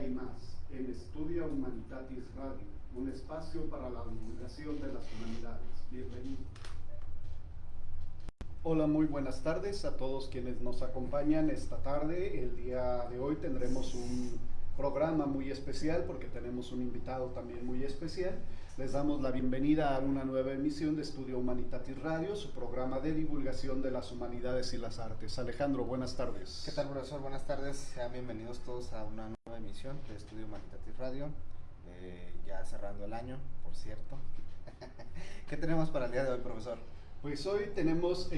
y más en Estudia Humanitatis Radio, un espacio para la divulgación de las humanidades. Bienvenido. Hola, muy buenas tardes a todos quienes nos acompañan esta tarde. El día de hoy tendremos un programa muy especial porque tenemos un invitado también muy especial. Les damos la bienvenida a una nueva emisión de Estudio Humanitatis Radio, su programa de divulgación de las humanidades y las artes. Alejandro, buenas tardes. ¿Qué tal, profesor? Buenas tardes. Sean bienvenidos todos a una nueva emisión de Estudio Humanitatis Radio. Ya cerrando el año, por cierto. ¿Qué tenemos para el día de hoy, profesor? Pues hoy tenemos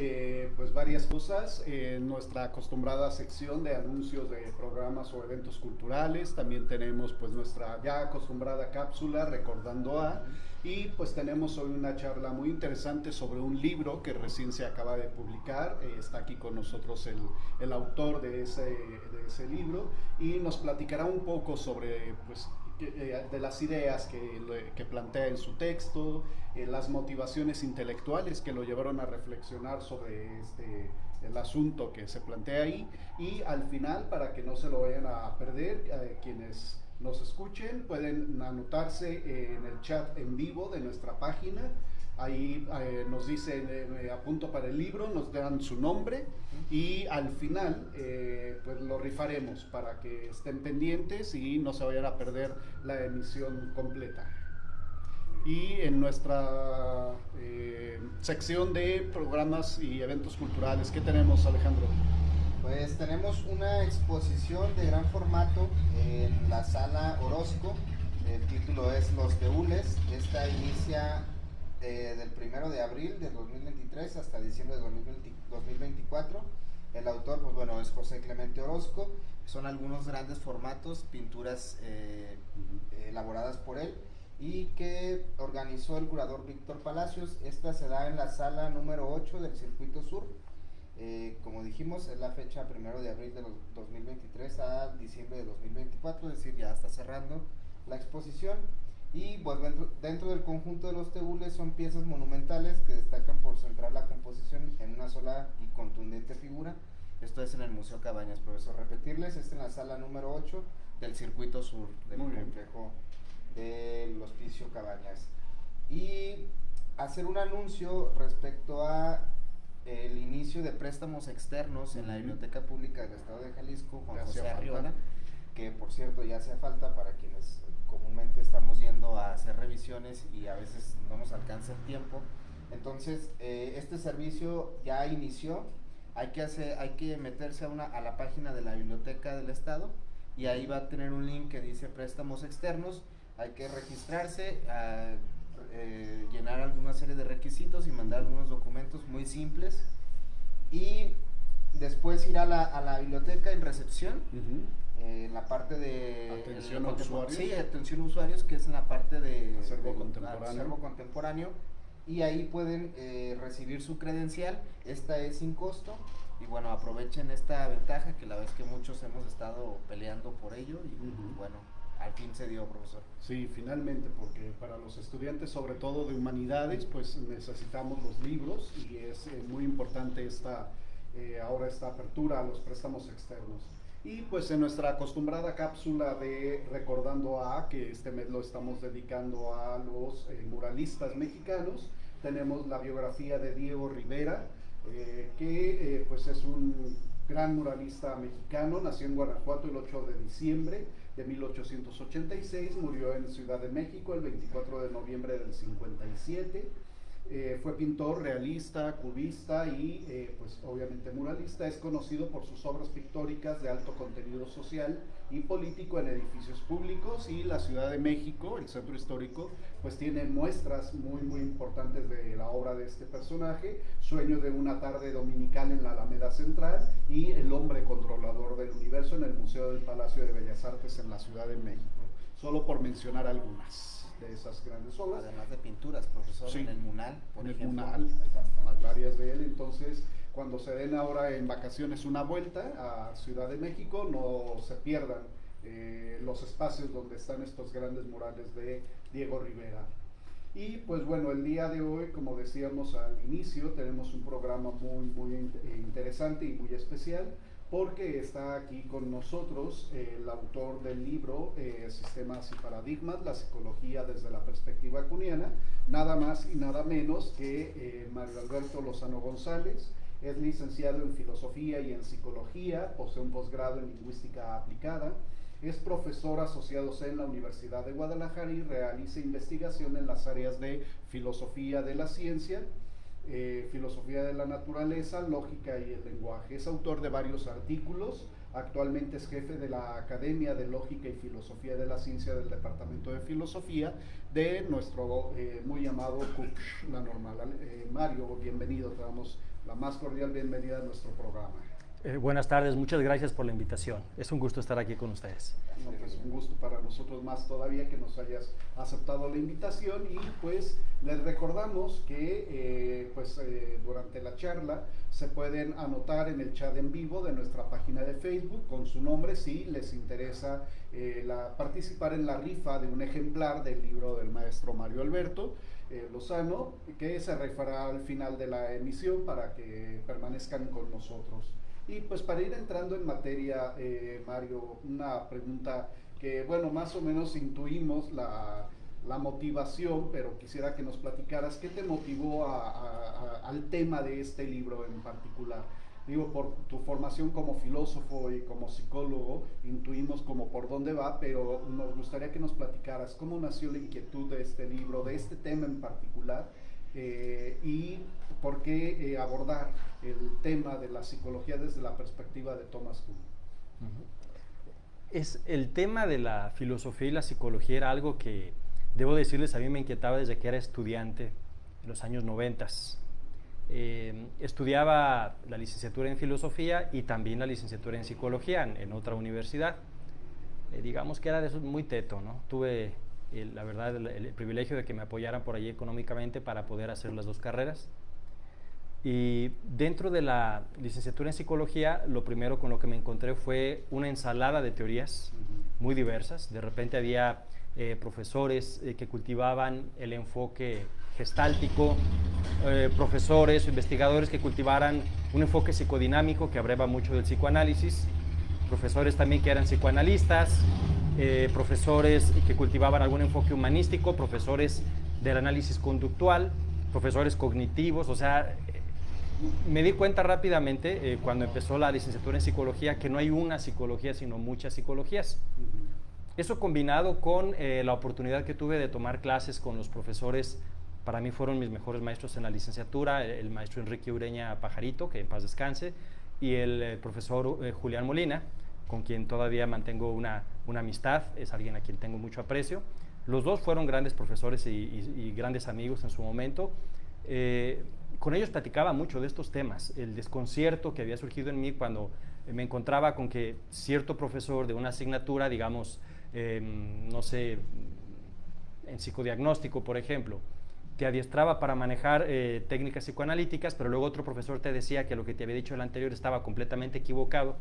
pues varias cosas, nuestra acostumbrada sección de anuncios de programas o eventos culturales, también tenemos pues nuestra ya acostumbrada cápsula Recordando a, y pues tenemos hoy una charla muy interesante sobre un libro que recién se acaba de publicar. Está aquí con nosotros el autor de ese libro y nos platicará un poco sobre pues de las ideas que plantea en su texto, las motivaciones intelectuales que lo llevaron a reflexionar sobre el asunto que se plantea ahí, y al final, para que no se lo vayan a perder, quienes nos escuchen pueden anotarse en el chat en vivo de nuestra página. Ahí nos dicen apunto para el libro, nos dan su nombre y al final pues lo rifaremos para que estén pendientes y no se vayan a perder la emisión completa. Y en nuestra sección de programas y eventos culturales, ¿qué tenemos, Alejandro? Pues tenemos una exposición de gran formato en la sala Orozco. El título es Los Teules. Esta inicia del 1 de abril de 2023 hasta diciembre de 2024. El autor, pues bueno, es José Clemente Orozco. Son algunos grandes formatos, pinturas elaboradas por él y que organizó el curador Víctor Palacios. Esta se da en la sala número 8 del Circuito Sur. Como dijimos, es la fecha 1 de abril de 2023 a diciembre de 2024, es decir, ya está cerrando la exposición. Y pues dentro del conjunto de los teules son piezas monumentales que destacan por centrar la composición en una sola y contundente figura. Esto es en el Museo Cabañas, profesor. Repetirles, es en la sala número 8 del Circuito Sur del complejo del Hospicio Cabañas. Y hacer un anuncio respecto a el inicio de préstamos externos en la Biblioteca Pública del Estado de Jalisco, Juan José Arriola, que por cierto ya hace falta para quienes comúnmente estamos yendo a hacer revisiones y a veces no nos alcanza el tiempo. Entonces este servicio ya inició. Hay que meterse a la página de la Biblioteca del Estado y ahí va a tener un link que dice préstamos externos. Hay que registrarse, llenar alguna serie de requisitos y mandar algunos documentos muy simples, y después ir a la biblioteca en recepción, en la parte de atención a usuarios. Sí, atención a usuarios, que es en la parte de acervo contemporáneo, y ahí pueden recibir su credencial. Esta es sin costo y bueno, aprovechen esta ventaja que la vez que muchos hemos estado peleando por ello y bueno, al fin se dio, profesor. Sí, finalmente, porque para los estudiantes, sobre todo de humanidades, pues necesitamos los libros y es muy importante ahora esta apertura a los préstamos externos. Y pues en nuestra acostumbrada cápsula de Recordando a, que este mes lo estamos dedicando a los muralistas mexicanos, tenemos la biografía de Diego Rivera, que pues es un gran muralista mexicano. Nació en Guanajuato el 8 de diciembre de 1886, murió en Ciudad de México el 24 de noviembre del 57. Fue pintor realista, cubista y pues obviamente muralista. Es conocido por sus obras pictóricas de alto contenido social y político en edificios públicos, y la Ciudad de México, el centro histórico, pues tiene muestras muy muy importantes de la obra de este personaje: Sueño de una tarde dominical en la Alameda Central y El hombre controlador del universo en el Museo del Palacio de Bellas Artes en la Ciudad de México, solo por mencionar algunas de esas grandes obras. Además de pinturas, profesor, sí, en el Munal, por en ejemplo. El Munal, hay varias de él. Entonces, cuando se den ahora en vacaciones una vuelta a Ciudad de México, no se pierdan los espacios donde están estos grandes murales de Diego Rivera. Y pues bueno, el día de hoy, como decíamos al inicio, tenemos un programa muy muy interesante y muy especial, porque está aquí con nosotros el autor del libro Sistemas y Paradigmas, la psicología desde la perspectiva kuhniana, nada más y nada menos que Mario Alberto Lozano González. Es licenciado en Filosofía y en Psicología, posee un posgrado en Lingüística Aplicada, es profesor asociado en la Universidad de Guadalajara y realiza investigación en las áreas de Filosofía de la Ciencia, Filosofía de la Naturaleza, Lógica y el Lenguaje. Es autor de varios artículos. Actualmente es jefe de la Academia de Lógica y Filosofía de la Ciencia del Departamento de Filosofía de nuestro muy amado CUCH, la normal. Mario, bienvenido, te damos la más cordial bienvenida a nuestro programa. Buenas tardes, muchas gracias por la invitación. Es un gusto estar aquí con ustedes. No, pues un gusto para nosotros más todavía que nos hayas aceptado la invitación, y pues les recordamos que durante la charla se pueden anotar en el chat en vivo de nuestra página de Facebook con su nombre si les interesa participar en la rifa de un ejemplar del libro del maestro Mario Alberto Lozano, que se rifará al final de la emisión para que permanezcan con nosotros. Y pues para ir entrando en materia, Mario, una pregunta que, bueno, más o menos intuimos la motivación, pero quisiera que nos platicaras qué te motivó al tema de este libro en particular. Digo, por tu formación como filósofo y como psicólogo, intuimos como por dónde va, pero nos gustaría que nos platicaras cómo nació la inquietud de este libro, de este tema en particular, y por qué abordar el tema de la psicología desde la perspectiva de Thomas Kuhn. El tema de la filosofía y la psicología era algo que, debo decirles, a mí me inquietaba desde que era estudiante en los años 90. Estudiaba la licenciatura en filosofía y también la licenciatura en psicología en otra universidad. Digamos que era de eso muy teto, ¿no? Tuve la verdad el privilegio de que me apoyaran por allí económicamente para poder hacer las dos carreras. Y dentro de la licenciatura en psicología, lo primero con lo que me encontré fue una ensalada de teorías muy diversas. De repente había profesores que cultivaban el enfoque gestáltico, profesores o investigadores que cultivaran un enfoque psicodinámico que abreva mucho del psicoanálisis, profesores también que eran psicoanalistas, profesores que cultivaban algún enfoque humanístico, profesores del análisis conductual, profesores cognitivos. O sea, me di cuenta rápidamente cuando empezó la licenciatura en psicología que no hay una psicología sino muchas psicologías. Eso combinado con la oportunidad que tuve de tomar clases con los profesores, para mí fueron mis mejores maestros en la licenciatura, el maestro Enrique Ureña Pajarito, que en paz descanse, y el profesor Julián Molina, con quien todavía mantengo una amistad, es alguien a quien tengo mucho aprecio. Los dos fueron grandes profesores y grandes amigos en su momento. Con ellos platicaba mucho de estos temas, el desconcierto que había surgido en mí cuando me encontraba con que cierto profesor de una asignatura, digamos, no sé, en psicodiagnóstico, por ejemplo, te adiestraba para manejar técnicas psicoanalíticas, pero luego otro profesor te decía que lo que te había dicho el anterior estaba completamente equivocado,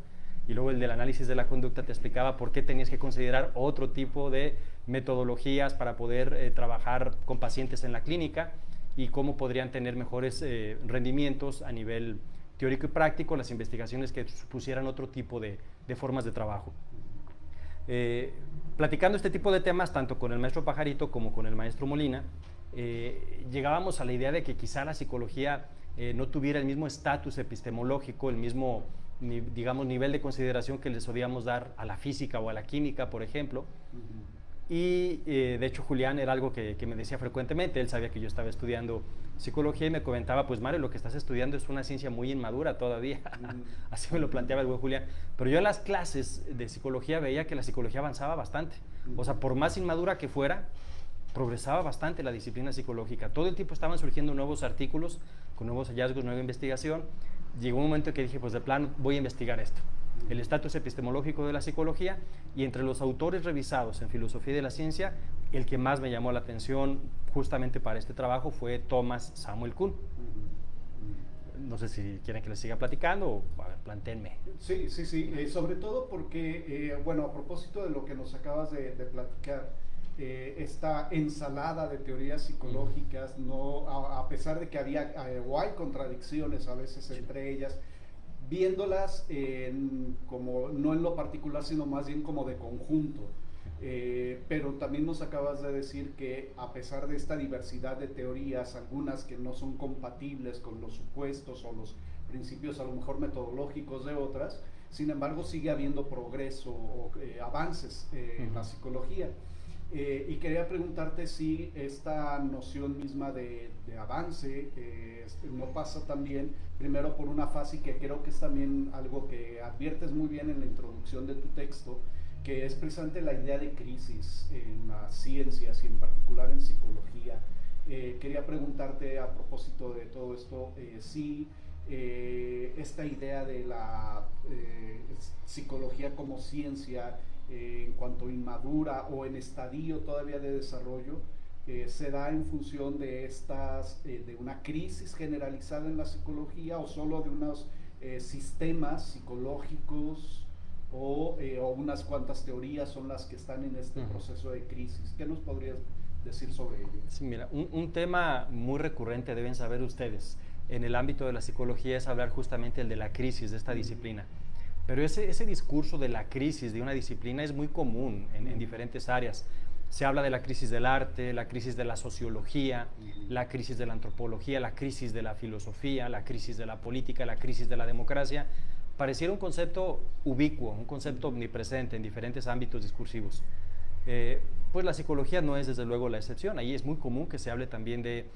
y luego el del análisis de la conducta te explicaba por qué tenías que considerar otro tipo de metodologías para poder trabajar con pacientes en la clínica y cómo podrían tener mejores rendimientos a nivel teórico y práctico las investigaciones que supusieran otro tipo de formas de trabajo. Platicando este tipo de temas tanto con el maestro Pajarito como con el maestro Molina, llegábamos a la idea de que quizá la psicología no tuviera el mismo estatus epistemológico, el mismo digamos, nivel de consideración que les solíamos dar a la física o a la química, por ejemplo. Y de hecho Julián era algo que me decía frecuentemente. Él sabía que yo estaba estudiando psicología y me comentaba, pues Mario, lo que estás estudiando es una ciencia muy inmadura todavía. Así me lo planteaba el buen Julián. Pero yo en las clases de psicología veía que la psicología avanzaba bastante. O sea, por más inmadura que fuera, progresaba bastante la disciplina psicológica. Todo el tiempo estaban surgiendo nuevos artículos con nuevos hallazgos, nueva investigación. Llegó un momento que dije, pues de plano voy a investigar esto, el estatus epistemológico de la psicología, y entre los autores revisados en filosofía de la ciencia, el que más me llamó la atención justamente para este trabajo fue Thomas Samuel Kuhn. No sé si quieren que les siga platicando o, a ver, plantéenme. Sí, sobre todo porque, bueno, a propósito de lo que nos acabas de platicar, esta ensalada de teorías psicológicas, no, a pesar de que había o hay contradicciones a veces entre ellas, viéndolas como no en lo particular, sino más bien como de conjunto. Pero también nos acabas de decir que a pesar de esta diversidad de teorías, algunas que no son compatibles con los supuestos o los principios a lo mejor metodológicos de otras, sin embargo sigue habiendo progreso o avances en la psicología. Y quería preguntarte si esta noción misma de avance no pasa también primero por una fase que creo que es también algo que adviertes muy bien en la introducción de tu texto, que es precisamente la idea de crisis en las ciencias y en particular en psicología. Quería preguntarte a propósito de todo esto, si esta idea de la psicología como ciencia en cuanto inmadura o en estadio todavía de desarrollo, se da en función de de una crisis generalizada en la psicología o solo de unos sistemas psicológicos o unas cuantas teorías son las que están en este proceso de crisis. ¿Qué nos podrías decir sobre ello? Sí, mira, un tema muy recurrente, deben saber ustedes, en el ámbito de la psicología es hablar justamente el de la crisis de esta disciplina. Pero ese discurso de la crisis de una disciplina es muy común en diferentes áreas. Se habla de la crisis del arte, la crisis de la sociología, la crisis de la antropología, la crisis de la filosofía, la crisis de la política, la crisis de la democracia. Pareciera un concepto ubicuo, un concepto omnipresente en diferentes ámbitos discursivos. Pues la psicología no es desde luego la excepción. Ahí es muy común que se hable también de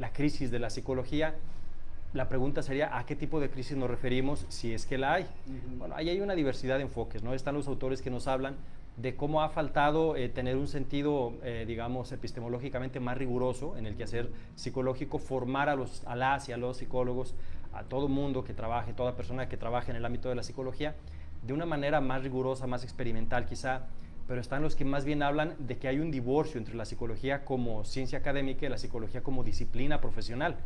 la crisis de la psicología. La pregunta sería, ¿a qué tipo de crisis nos referimos si es que la hay? Bueno, ahí hay una diversidad de enfoques, ¿no? Están los autores que nos hablan de cómo ha faltado tener un sentido, digamos, epistemológicamente más riguroso en el quehacer psicológico, formar a las y a los psicólogos, a todo mundo que trabaje, toda persona que trabaje en el ámbito de la psicología, de una manera más rigurosa, más experimental quizá, pero están los que más bien hablan de que hay un divorcio entre la psicología como ciencia académica y la psicología como disciplina profesional.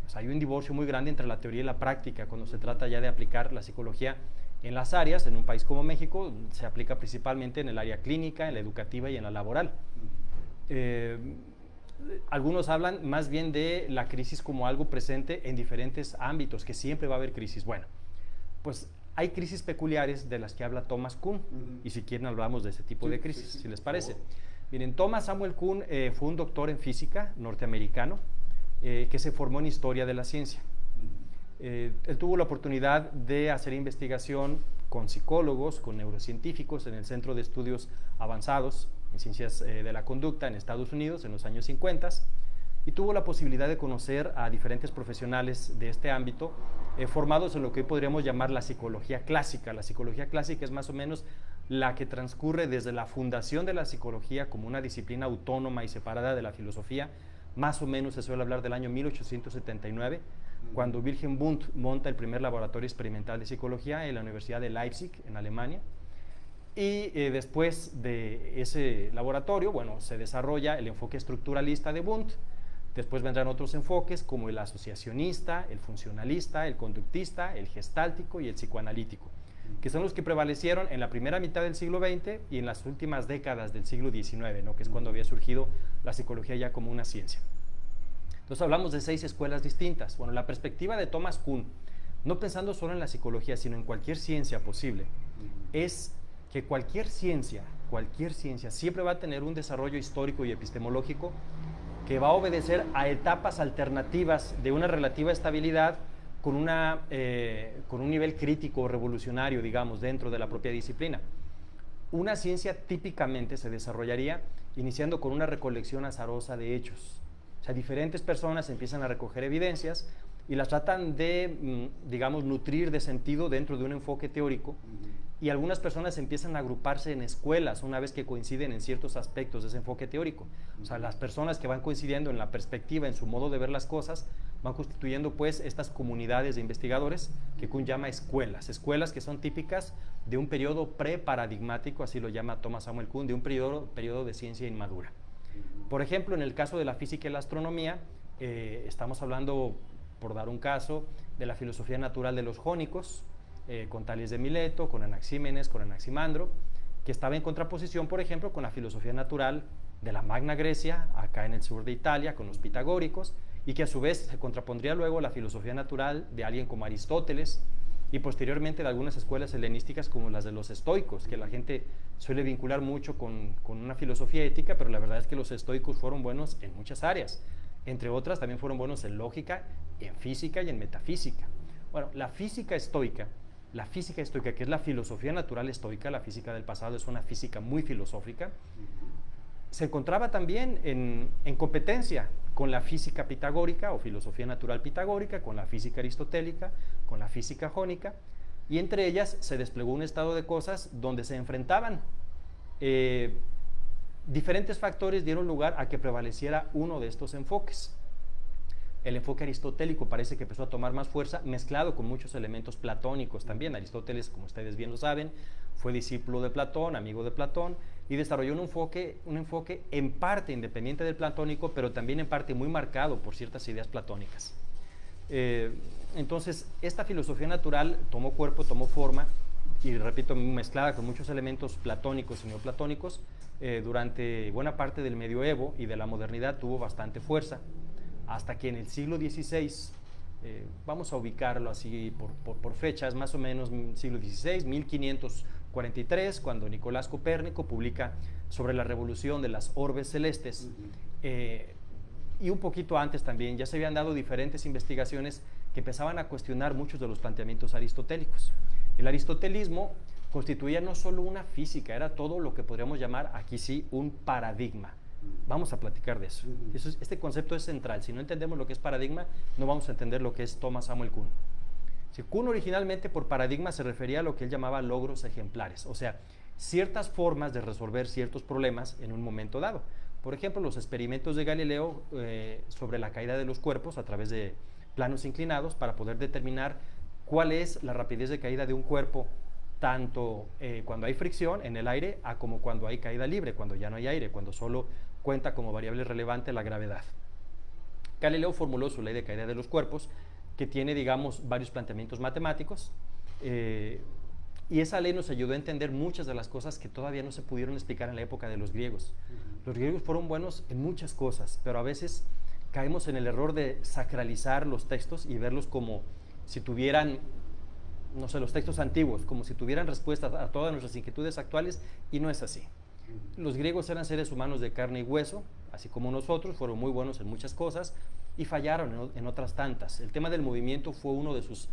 O sea, hay un divorcio muy grande entre la teoría y la práctica cuando se trata ya de aplicar la psicología en las áreas. En un país como México se aplica principalmente en el área clínica, en la educativa y en la laboral. Algunos hablan más bien de la crisis como algo presente en diferentes ámbitos, que siempre va a haber crisis. Bueno, pues hay crisis peculiares de las que habla Thomas Kuhn, y si quieren hablamos de ese tipo de crisis, si les parece. Miren, Thomas Samuel Kuhn fue un doctor en física norteamericano que se formó en historia de la ciencia. Él tuvo la oportunidad de hacer investigación con psicólogos, con neurocientíficos en el Centro de Estudios Avanzados en Ciencias de la Conducta en Estados Unidos en los años 50, y tuvo la posibilidad de conocer a diferentes profesionales de este ámbito formados en lo que hoy podríamos llamar la psicología clásica. La psicología clásica es más o menos la que transcurre desde la fundación de la psicología como una disciplina autónoma y separada de la filosofía. Más o menos se suele hablar del año 1879, cuando Wilhelm Wundt monta el primer laboratorio experimental de psicología en la Universidad de Leipzig, en Alemania. Y después de ese laboratorio, bueno, se desarrolla el enfoque estructuralista de Wundt. Después vendrán otros enfoques como el asociacionista, el funcionalista, el conductista, el gestáltico y el psicoanalítico, que son los que prevalecieron en la primera mitad del siglo XX y en las últimas décadas del siglo XIX, ¿no? Que es cuando había surgido la psicología ya como una ciencia. Entonces hablamos de 6 escuelas distintas. Bueno, la perspectiva de Thomas Kuhn, no pensando solo en la psicología, sino en cualquier ciencia posible, es que cualquier ciencia siempre va a tener un desarrollo histórico y epistemológico que va a obedecer a etapas alternativas de una relativa estabilidad con un nivel crítico o revolucionario, digamos, dentro de la propia disciplina. Una ciencia típicamente se desarrollaría iniciando con una recolección azarosa de hechos. O sea, diferentes personas empiezan a recoger evidencias y las tratan de, digamos, nutrir de sentido dentro de un enfoque teórico, y algunas personas empiezan a agruparse en escuelas una vez que coinciden en ciertos aspectos de ese enfoque teórico. O sea, las personas que van coincidiendo en la perspectiva, en su modo de ver las cosas, van constituyendo pues estas comunidades de investigadores que Kuhn llama escuelas que son típicas de un periodo preparadigmático, así lo llama Thomas Samuel Kuhn, de un periodo de ciencia inmadura. Por ejemplo, en el caso de la física y la astronomía, estamos hablando, por dar un caso, de la filosofía natural de los jónicos, con Tales de Mileto, con Anaxímenes, con Anaximandro, que estaba en contraposición, por ejemplo, con la filosofía natural de la Magna Grecia, acá en el sur de Italia, con los pitagóricos, y que a su vez se contrapondría luego la filosofía natural de alguien como Aristóteles, y posteriormente de algunas escuelas helenísticas como las de los estoicos, que la gente suele vincular mucho con una filosofía ética, pero la verdad es que los estoicos fueron buenos en muchas áreas. Entre otras, también fueron buenos en lógica, en física y en metafísica. Bueno, la física estoica, que es la filosofía natural estoica, la física del pasado es una física muy filosófica, se encontraba también en competencia con la física pitagórica o filosofía natural pitagórica, con la física aristotélica, con la física jónica, y entre ellas se desplegó un estado de cosas donde se enfrentaban. Diferentes factores dieron lugar a que prevaleciera uno de estos enfoques. El enfoque aristotélico parece que empezó a tomar más fuerza, mezclado con muchos elementos platónicos también. Aristóteles, como ustedes bien lo saben, fue discípulo de Platón, amigo de Platón, y desarrolló un enfoque en parte independiente del platónico, pero también en parte muy marcado por ciertas ideas platónicas. Entonces, esta filosofía natural tomó cuerpo, tomó forma, y repito, mezclada con muchos elementos platónicos y neoplatónicos, durante buena parte del medioevo y de la modernidad tuvo bastante fuerza, hasta que en el siglo XVI, vamos a ubicarlo así por fechas, más o menos siglo XVI, 1543, cuando Nicolás Copérnico publica sobre la revolución de las orbes celestes, y un poquito antes también ya se habían dado diferentes investigaciones que empezaban a cuestionar muchos de los planteamientos aristotélicos. El aristotelismo constituía no solo una física, era todo lo que podríamos llamar, aquí sí, un paradigma. Vamos a platicar de eso. Este concepto es central. Si no entendemos lo que es paradigma, no vamos a entender lo que es Thomas Samuel Kuhn. Kuhn originalmente por paradigma se refería a lo que él llamaba logros ejemplares, o sea, ciertas formas de resolver ciertos problemas en un momento dado. Por ejemplo, los experimentos de Galileo sobre la caída de los cuerpos a través de planos inclinados para poder determinar cuál es la rapidez de caída de un cuerpo, tanto cuando hay fricción en el aire como cuando hay caída libre, cuando ya no hay aire, cuando solo cuenta como variable relevante la gravedad. Galileo formuló su ley de caída de los cuerpos, que tiene, digamos, varios planteamientos matemáticos, y esa ley nos ayudó a entender muchas de las cosas que todavía no se pudieron explicar en la época de los griegos. Los griegos fueron buenos en muchas cosas, pero a veces caemos en el error de sacralizar los textos y verlos como si tuvieran, no sé, los textos antiguos, como si tuvieran respuestas a todas nuestras inquietudes actuales, y no es así. Los griegos eran seres humanos de carne y hueso, así como nosotros, fueron muy buenos en muchas cosas y fallaron en otras tantas. El tema del movimiento fue uno de sus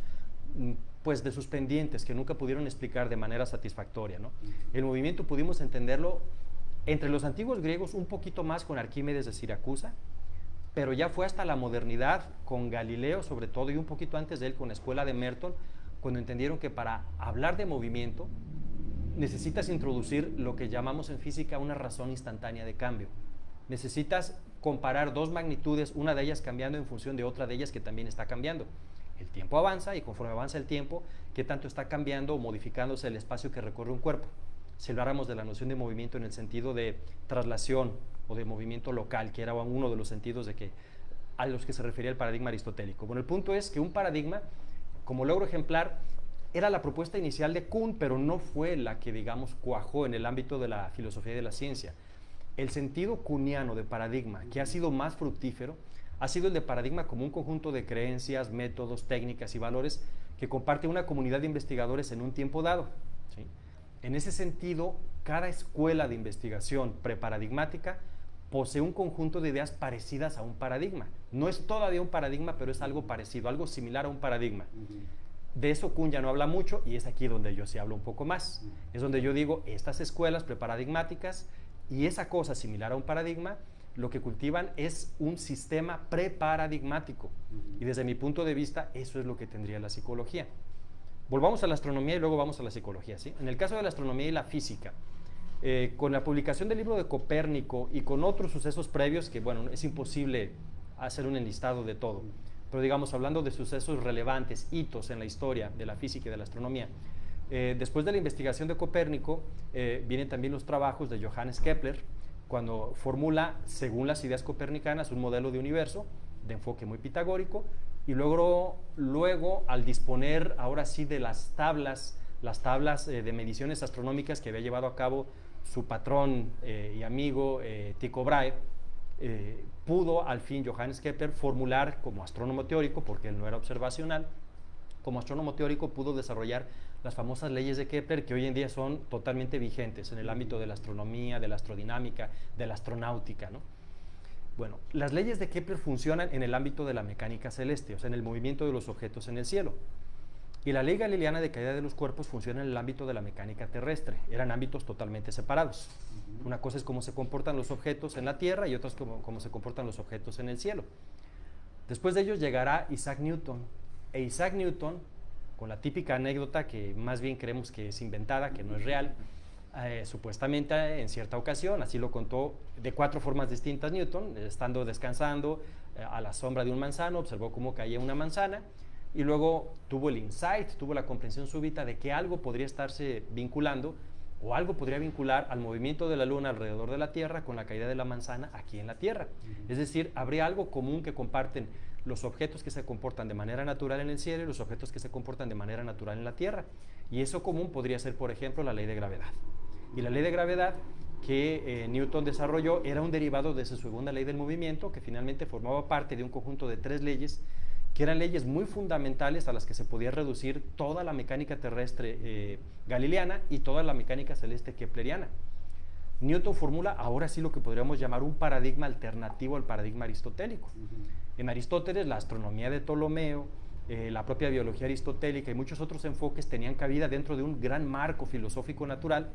pendientes que nunca pudieron explicar de manera satisfactoria, ¿no? El movimiento pudimos entenderlo entre los antiguos griegos un poquito más con Arquímedes de Siracusa, pero ya fue hasta la modernidad con Galileo sobre todo, y un poquito antes de él con la escuela de Merton, cuando entendieron que para hablar de movimiento necesitas introducir lo que llamamos en física una razón instantánea de cambio. Necesitas comparar dos magnitudes, una de ellas cambiando en función de otra de ellas que también está cambiando. El tiempo avanza, y conforme avanza el tiempo, ¿qué tanto está cambiando o modificándose el espacio que recorre un cuerpo? Si habláramos de la noción de movimiento en el sentido de traslación o de movimiento local, que era uno de los sentidos a los que se refería el paradigma aristotélico. Bueno, el punto es que un paradigma, como logro ejemplar, era la propuesta inicial de Kuhn, pero no fue la que, digamos, cuajó en el ámbito de la filosofía y de la ciencia. El sentido kuhniano de paradigma, que ha sido más fructífero, ha sido el de paradigma como un conjunto de creencias, métodos, técnicas y valores que comparte una comunidad de investigadores en un tiempo dado, ¿sí? En ese sentido, cada escuela de investigación preparadigmática posee un conjunto de ideas parecidas a un paradigma. No es todavía un paradigma, pero es algo parecido, algo similar a un paradigma. De eso Kuhn ya no habla mucho, y es aquí donde yo sí hablo un poco más. Es donde yo digo, estas escuelas preparadigmáticas y esa cosa similar a un paradigma, lo que cultivan es un sistema preparadigmático. Y desde mi punto de vista, eso es lo que tendría la psicología. Volvamos a la astronomía y luego vamos a la psicología, ¿sí? En el caso de la astronomía y la física, con la publicación del libro de Copérnico y con otros sucesos previos, que bueno, es imposible hacer un enlistado de todo, pero digamos, hablando de sucesos relevantes, hitos en la historia de la física y de la astronomía, después de la investigación de Copérnico, vienen también los trabajos de Johannes Kepler, cuando formula, según las ideas copernicanas, un modelo de universo de enfoque muy pitagórico, y luego al disponer ahora sí de las tablas de mediciones astronómicas que había llevado a cabo su patrón y amigo Tycho Brahe, pudo al fin Johannes Kepler formular como astrónomo teórico, porque él no era observacional, como astrónomo teórico pudo desarrollar las famosas leyes de Kepler, que hoy en día son totalmente vigentes en el ámbito de la astronomía, de la astrodinámica, de la astronáutica, ¿no? Bueno, las leyes de Kepler funcionan en el ámbito de la mecánica celeste, o sea, en el movimiento de los objetos en el cielo. Y la ley galileana de caída de los cuerpos funciona en el ámbito de la mecánica terrestre. Eran ámbitos totalmente separados. Una cosa es cómo se comportan los objetos en la Tierra y otra es cómo se comportan los objetos en el cielo. Después de ellos llegará Isaac Newton. E Isaac Newton, con la típica anécdota que más bien creemos que es inventada, que no es real, supuestamente en cierta ocasión, así lo contó de 4 formas distintas Newton, estando descansando a la sombra de un manzano, observó cómo caía una manzana y luego tuvo el insight, tuvo la comprensión súbita de que algo podría estarse vinculando o algo podría vincular al movimiento de la luna alrededor de la Tierra con la caída de la manzana aquí en la Tierra. Es decir, habría algo común que comparten los objetos que se comportan de manera natural en el cielo y los objetos que se comportan de manera natural en la Tierra. Y eso común podría ser, por ejemplo, la ley de gravedad. Y la ley de gravedad que Newton desarrolló era un derivado de su segunda ley del movimiento, que finalmente formaba parte de un conjunto de 3 leyes, que eran leyes muy fundamentales a las que se podía reducir toda la mecánica terrestre galileana y toda la mecánica celeste kepleriana. Newton formula ahora sí lo que podríamos llamar un paradigma alternativo al paradigma aristotélico. En Aristóteles, la astronomía de Ptolomeo, la propia biología aristotélica y muchos otros enfoques tenían cabida dentro de un gran marco filosófico natural,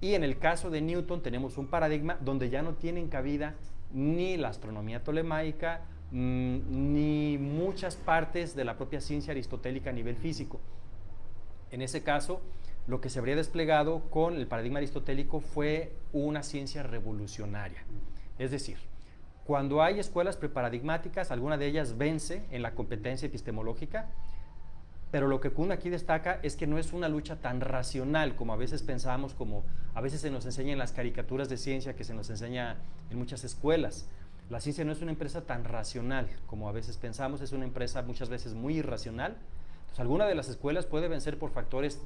y en el caso de Newton tenemos un paradigma donde ya no tienen cabida ni la astronomía tolemaica, ni muchas partes de la propia ciencia aristotélica a nivel físico. En ese caso, lo que se habría desplegado con el paradigma aristotélico fue una ciencia revolucionaria. Es decir, cuando hay escuelas preparadigmáticas, alguna de ellas vence en la competencia epistemológica, pero lo que Kuhn aquí destaca es que no es una lucha tan racional como a veces pensamos, como a veces se nos enseña en las caricaturas de ciencia que se nos enseña en muchas escuelas. La ciencia no es una empresa tan racional como a veces pensamos, es una empresa muchas veces muy irracional. Entonces, alguna de las escuelas puede vencer por factores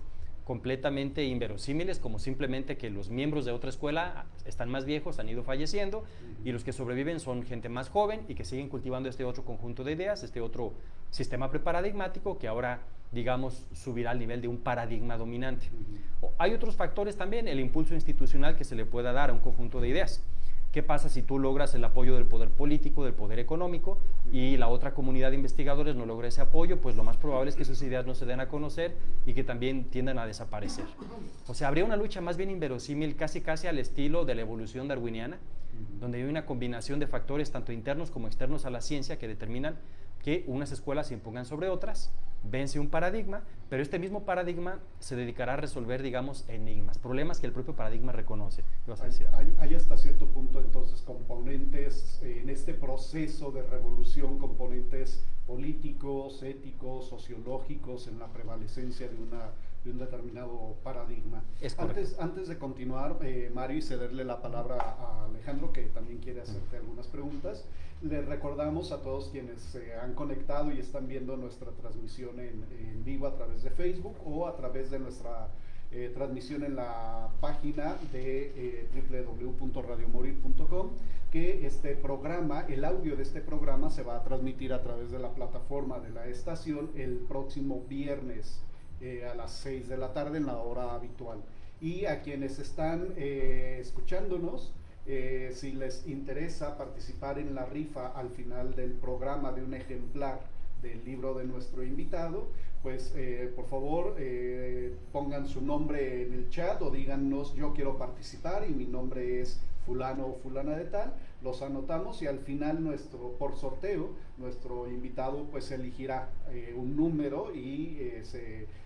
completamente inverosímiles, como simplemente que los miembros de otra escuela están más viejos, han ido falleciendo, y los que sobreviven son gente más joven y que siguen cultivando este otro conjunto de ideas, este otro sistema preparadigmático que ahora, digamos, subirá al nivel de un paradigma dominante. Hay otros factores también, el impulso institucional que se le pueda dar a un conjunto de ideas. ¿Qué pasa si tú logras el apoyo del poder político, del poder económico, y la otra comunidad de investigadores no logra ese apoyo? Pues lo más probable es que sus ideas no se den a conocer y que también tiendan a desaparecer. O sea, habría una lucha más bien inverosímil, casi al estilo de la evolución darwiniana, donde hay una combinación de factores tanto internos como externos a la ciencia que determinan que unas escuelas se impongan sobre otras, vence un paradigma, pero este mismo paradigma se dedicará a resolver, digamos, enigmas, problemas que el propio paradigma reconoce. Hay hasta cierto punto entonces componentes en este proceso de revolución, componentes políticos, éticos, sociológicos en la prevalecencia de un determinado paradigma. Antes de continuar, Mario, y cederle la palabra a Alejandro, que también quiere hacerte algunas preguntas, le recordamos a todos quienes se han conectado y están viendo nuestra transmisión en vivo a través de Facebook o a través de nuestra transmisión en la página de www.radiomorir.com, que este programa, el audio de este programa se va a transmitir a través de la plataforma de la estación el próximo viernes a las 6 de la tarde en la hora habitual. Y a quienes están escuchándonos, si les interesa participar en la rifa al final del programa de un ejemplar del libro de nuestro invitado, pues por favor pongan su nombre en el chat o díganos: yo quiero participar y mi nombre es fulano o fulana de tal. Los anotamos y al final por sorteo nuestro invitado pues elegirá un número y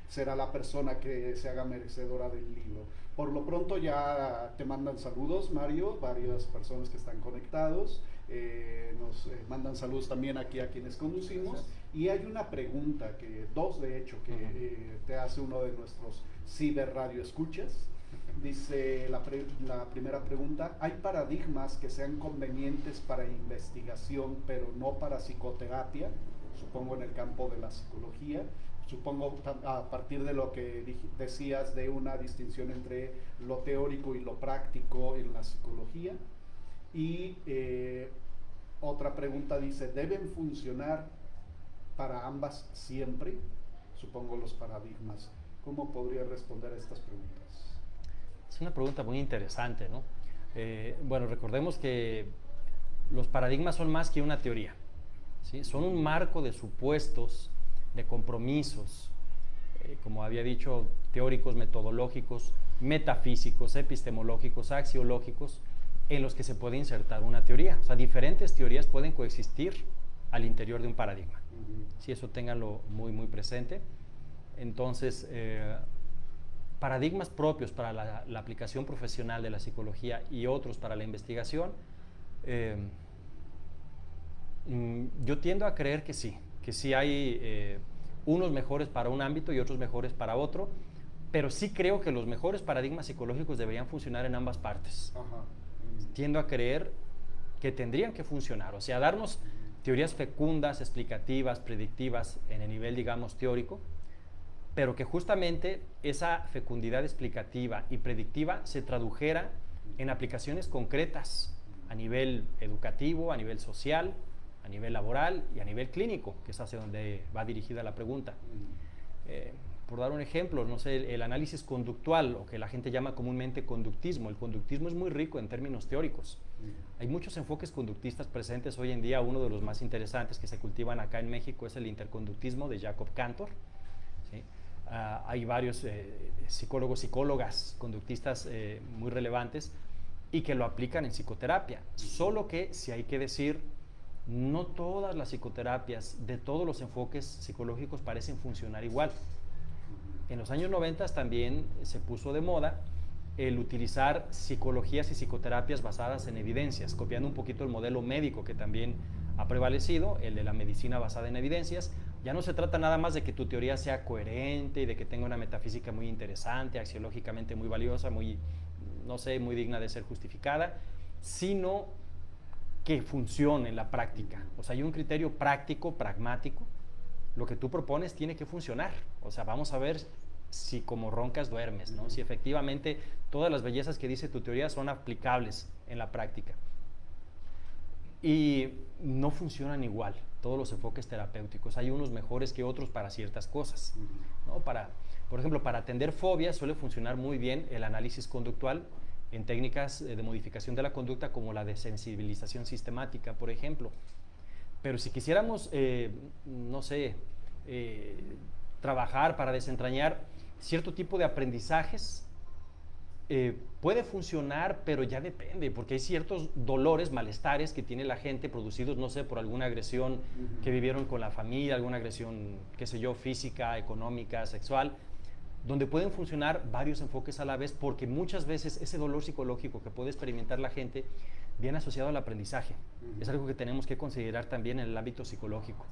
será la persona que se haga merecedora del libro. Por lo pronto ya te mandan saludos, Mario, varias personas que están conectados, nos mandan saludos también aquí a quienes conducimos, y hay una pregunta, dos de hecho, que te hace uno de nuestros ciberradio escuchas. Dice la primera pregunta: ¿hay paradigmas que sean convenientes para investigación pero no para psicoterapia? Supongo en el campo de la psicología. Supongo a partir de lo que decías de una distinción entre lo teórico y lo práctico en la psicología. Y otra pregunta dice: ¿deben funcionar para ambas siempre? supongo, los paradigmas. ¿Cómo podría responder a estas preguntas? Es una pregunta muy interesante, ¿no? Bueno, recordemos que los paradigmas son más que una teoría, ¿sí? Son un marco de supuestos, de compromisos, como había dicho, teóricos, metodológicos, metafísicos, epistemológicos, axiológicos, en los que se puede insertar una teoría. O sea, diferentes teorías pueden coexistir al interior de un paradigma. Sí, eso ténganlo muy, muy presente. Entonces, paradigmas propios para la aplicación profesional de la psicología y otros para la investigación, yo tiendo a creer que sí hay unos mejores para un ámbito y otros mejores para otro, pero sí creo que los mejores paradigmas psicológicos deberían funcionar en ambas partes. Ajá. Tiendo a creer que tendrían que funcionar, o sea, darnos teorías fecundas, explicativas, predictivas en el nivel, digamos, teórico, pero que justamente esa fecundidad explicativa y predictiva se tradujera en aplicaciones concretas a nivel educativo, a nivel social, a nivel laboral y a nivel clínico, que es hacia donde va dirigida la pregunta. Por dar un ejemplo, no sé, el análisis conductual, o que la gente llama comúnmente conductismo. El conductismo es muy rico en términos teóricos. Hay muchos enfoques conductistas presentes hoy en día. Uno de los más interesantes que se cultivan acá en México es el interconductismo de Jacob Cantor, ¿sí? Hay varios psicólogos, psicólogas conductistas muy relevantes y que lo aplican en psicoterapia. Solo que, si hay que decir, no todas las psicoterapias de todos los enfoques psicológicos parecen funcionar igual. En los años 90 también se puso de moda el utilizar psicologías y psicoterapias basadas en evidencias, copiando un poquito el modelo médico que también ha prevalecido, el de la medicina basada en evidencias. Ya no se trata nada más de que tu teoría sea coherente y de que tenga una metafísica muy interesante, axiológicamente muy valiosa, muy, no sé, muy digna de ser justificada, sino que funcione en la práctica. O sea, hay un criterio práctico, pragmático. Lo que tú propones tiene que funcionar. O sea, vamos a ver si como roncas duermes, ¿no? Si efectivamente todas las bellezas que dice tu teoría son aplicables en la práctica. Y no funcionan igual todos los enfoques terapéuticos. Hay unos mejores que otros para ciertas cosas, ¿no? Por ejemplo, para atender fobias suele funcionar muy bien el análisis conductual en técnicas de modificación de la conducta, como la de sensibilización sistemática, por ejemplo. Pero si quisiéramos, no sé, trabajar para desentrañar cierto tipo de aprendizajes, puede funcionar, pero ya depende, porque hay ciertos dolores, malestares que tiene la gente producidos, no sé, por alguna agresión que vivieron con la familia, alguna agresión, qué sé yo, física, económica, sexual, donde pueden funcionar varios enfoques a la vez, porque muchas veces ese dolor psicológico que puede experimentar la gente viene asociado al aprendizaje. Es algo que tenemos que considerar también en el ámbito psicológico.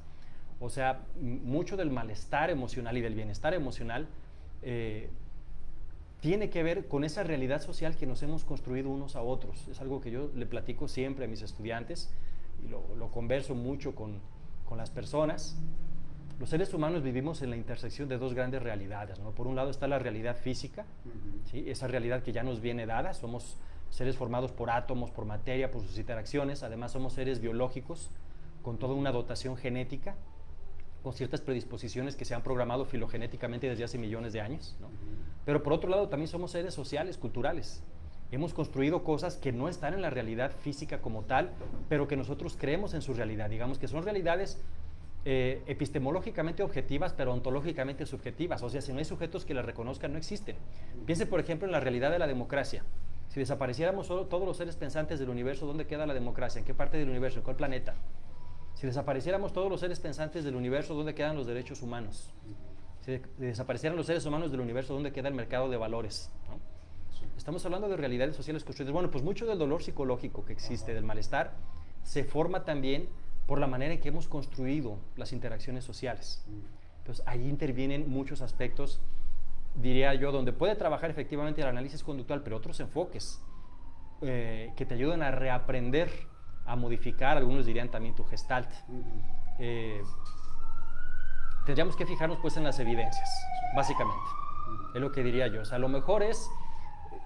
O sea, mucho del malestar emocional y del bienestar emocional tiene que ver con esa realidad social que nos hemos construido unos a otros. Es algo que yo le platico siempre a mis estudiantes y lo converso mucho con las personas. Los seres humanos vivimos en la intersección de dos grandes realidades, ¿no? Por un lado está la realidad física, ¿sí? Esa realidad que ya nos viene dada. Somos seres formados por átomos, por materia, por sus interacciones. Además somos seres biológicos con toda una dotación genética, con ciertas predisposiciones que se han programado filogenéticamente desde hace millones de años, ¿no? Pero por otro lado también somos seres sociales, culturales. Hemos construido cosas que no están en la realidad física como tal, pero que nosotros creemos en su realidad. Digamos que son realidades epistemológicamente objetivas, pero ontológicamente subjetivas. O sea, si no hay sujetos que las reconozcan, no existen. Piense, por ejemplo, en la realidad de la democracia. Si desapareciéramos todos los seres pensantes del universo, ¿dónde queda la democracia? ¿En qué parte del universo? ¿En cuál planeta? Si desapareciéramos todos los seres pensantes del universo, ¿dónde quedan los derechos humanos? Si desaparecieran los seres humanos del universo, ¿dónde queda el mercado de valores? ¿No? Estamos hablando de realidades sociales construidas. Bueno, pues mucho del dolor psicológico que existe, del malestar, se forma también por la manera en que hemos construido las interacciones sociales. Entonces, ahí intervienen muchos aspectos, diría yo, donde puede trabajar efectivamente el análisis conductual, pero otros enfoques que te ayudan a reaprender, a modificar, algunos dirían también tu gestalt. Tendríamos que fijarnos pues en las evidencias, básicamente. Es lo que diría yo. O sea, lo mejor es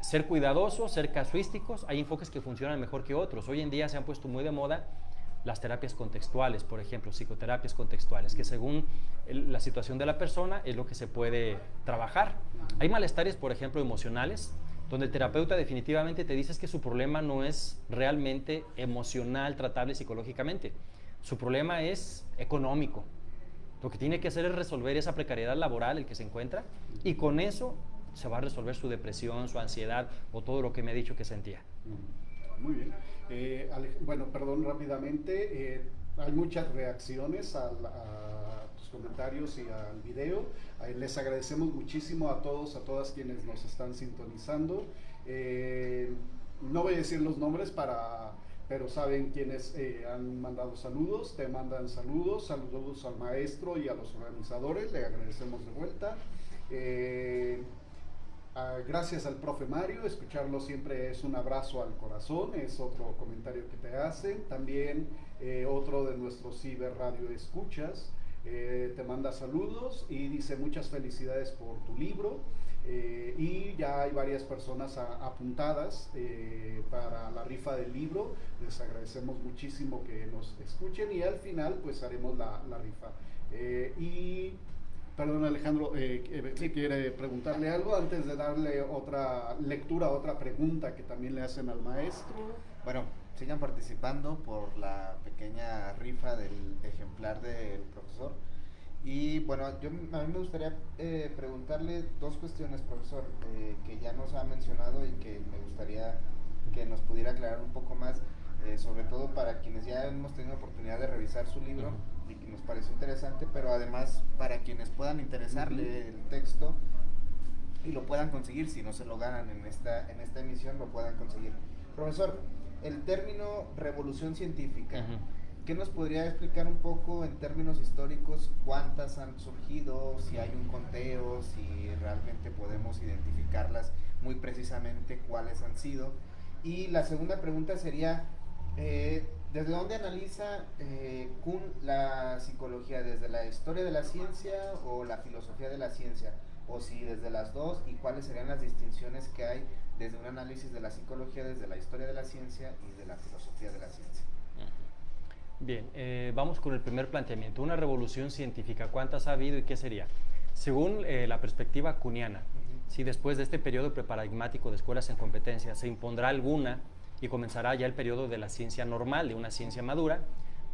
ser cuidadosos, ser casuísticos. Hay enfoques que funcionan mejor que otros. Hoy en día se han puesto muy de moda las terapias contextuales, por ejemplo, psicoterapias contextuales, que según la situación de la persona es lo que se puede trabajar. Hay malestares, por ejemplo, emocionales, donde el terapeuta definitivamente te dice que su problema no es realmente emocional, tratable psicológicamente. Su problema es económico. Lo que tiene que hacer es resolver esa precariedad laboral en que se encuentra, y con eso se va a resolver su depresión, su ansiedad o todo lo que me ha dicho que sentía. Muy bien. Bueno, perdón, rápidamente. Hay muchas reacciones a tus comentarios y al video. Les agradecemos muchísimo a todos, a todas quienes nos están sintonizando. No voy a decir los nombres pero saben quienes han mandado saludos, te mandan saludos al maestro y a los organizadores, le agradecemos de vuelta. Gracias al profe Mario, escucharlo siempre es un abrazo al corazón, es otro comentario que te hacen. También otro de nuestros ciber radio escuchas, te manda saludos y dice muchas felicidades por tu libro. Y ya hay varias personas apuntadas para la rifa del libro. Les agradecemos muchísimo que nos escuchen y al final pues haremos la rifa. Perdón, Alejandro, si quiere preguntarle algo antes de darle otra lectura, otra pregunta que también le hacen al maestro. Bueno, sigan participando por la pequeña rifa del ejemplar del profesor. Y bueno, a mí me gustaría preguntarle dos cuestiones, profesor, que ya nos ha mencionado y que me gustaría que nos pudiera aclarar un poco más, sobre todo para quienes ya hemos tenido oportunidad de revisar su libro y que nos pareció interesante, pero además para quienes puedan interesarle el texto y lo puedan conseguir, si no se lo ganan en esta emisión, lo puedan conseguir. Profesor, el término revolución científica, ¿qué nos podría explicar un poco en términos históricos cuántas han surgido, si hay un conteo, si realmente podemos identificarlas muy precisamente cuáles han sido? Y la segunda pregunta sería, ¿desde dónde analiza Kuhn la psicología? ¿Desde la historia de la ciencia o la filosofía de la ciencia? O si desde las dos, y cuáles serían las distinciones que hay desde un análisis de la psicología, desde la historia de la ciencia y de la filosofía de la ciencia. Bien, vamos con el primer planteamiento. Una revolución científica, ¿cuántas ha habido y qué sería? Según la perspectiva kuhniana, si después de este periodo preparadigmático de escuelas en competencia se impondrá alguna y comenzará ya el periodo de la ciencia normal, de una ciencia madura,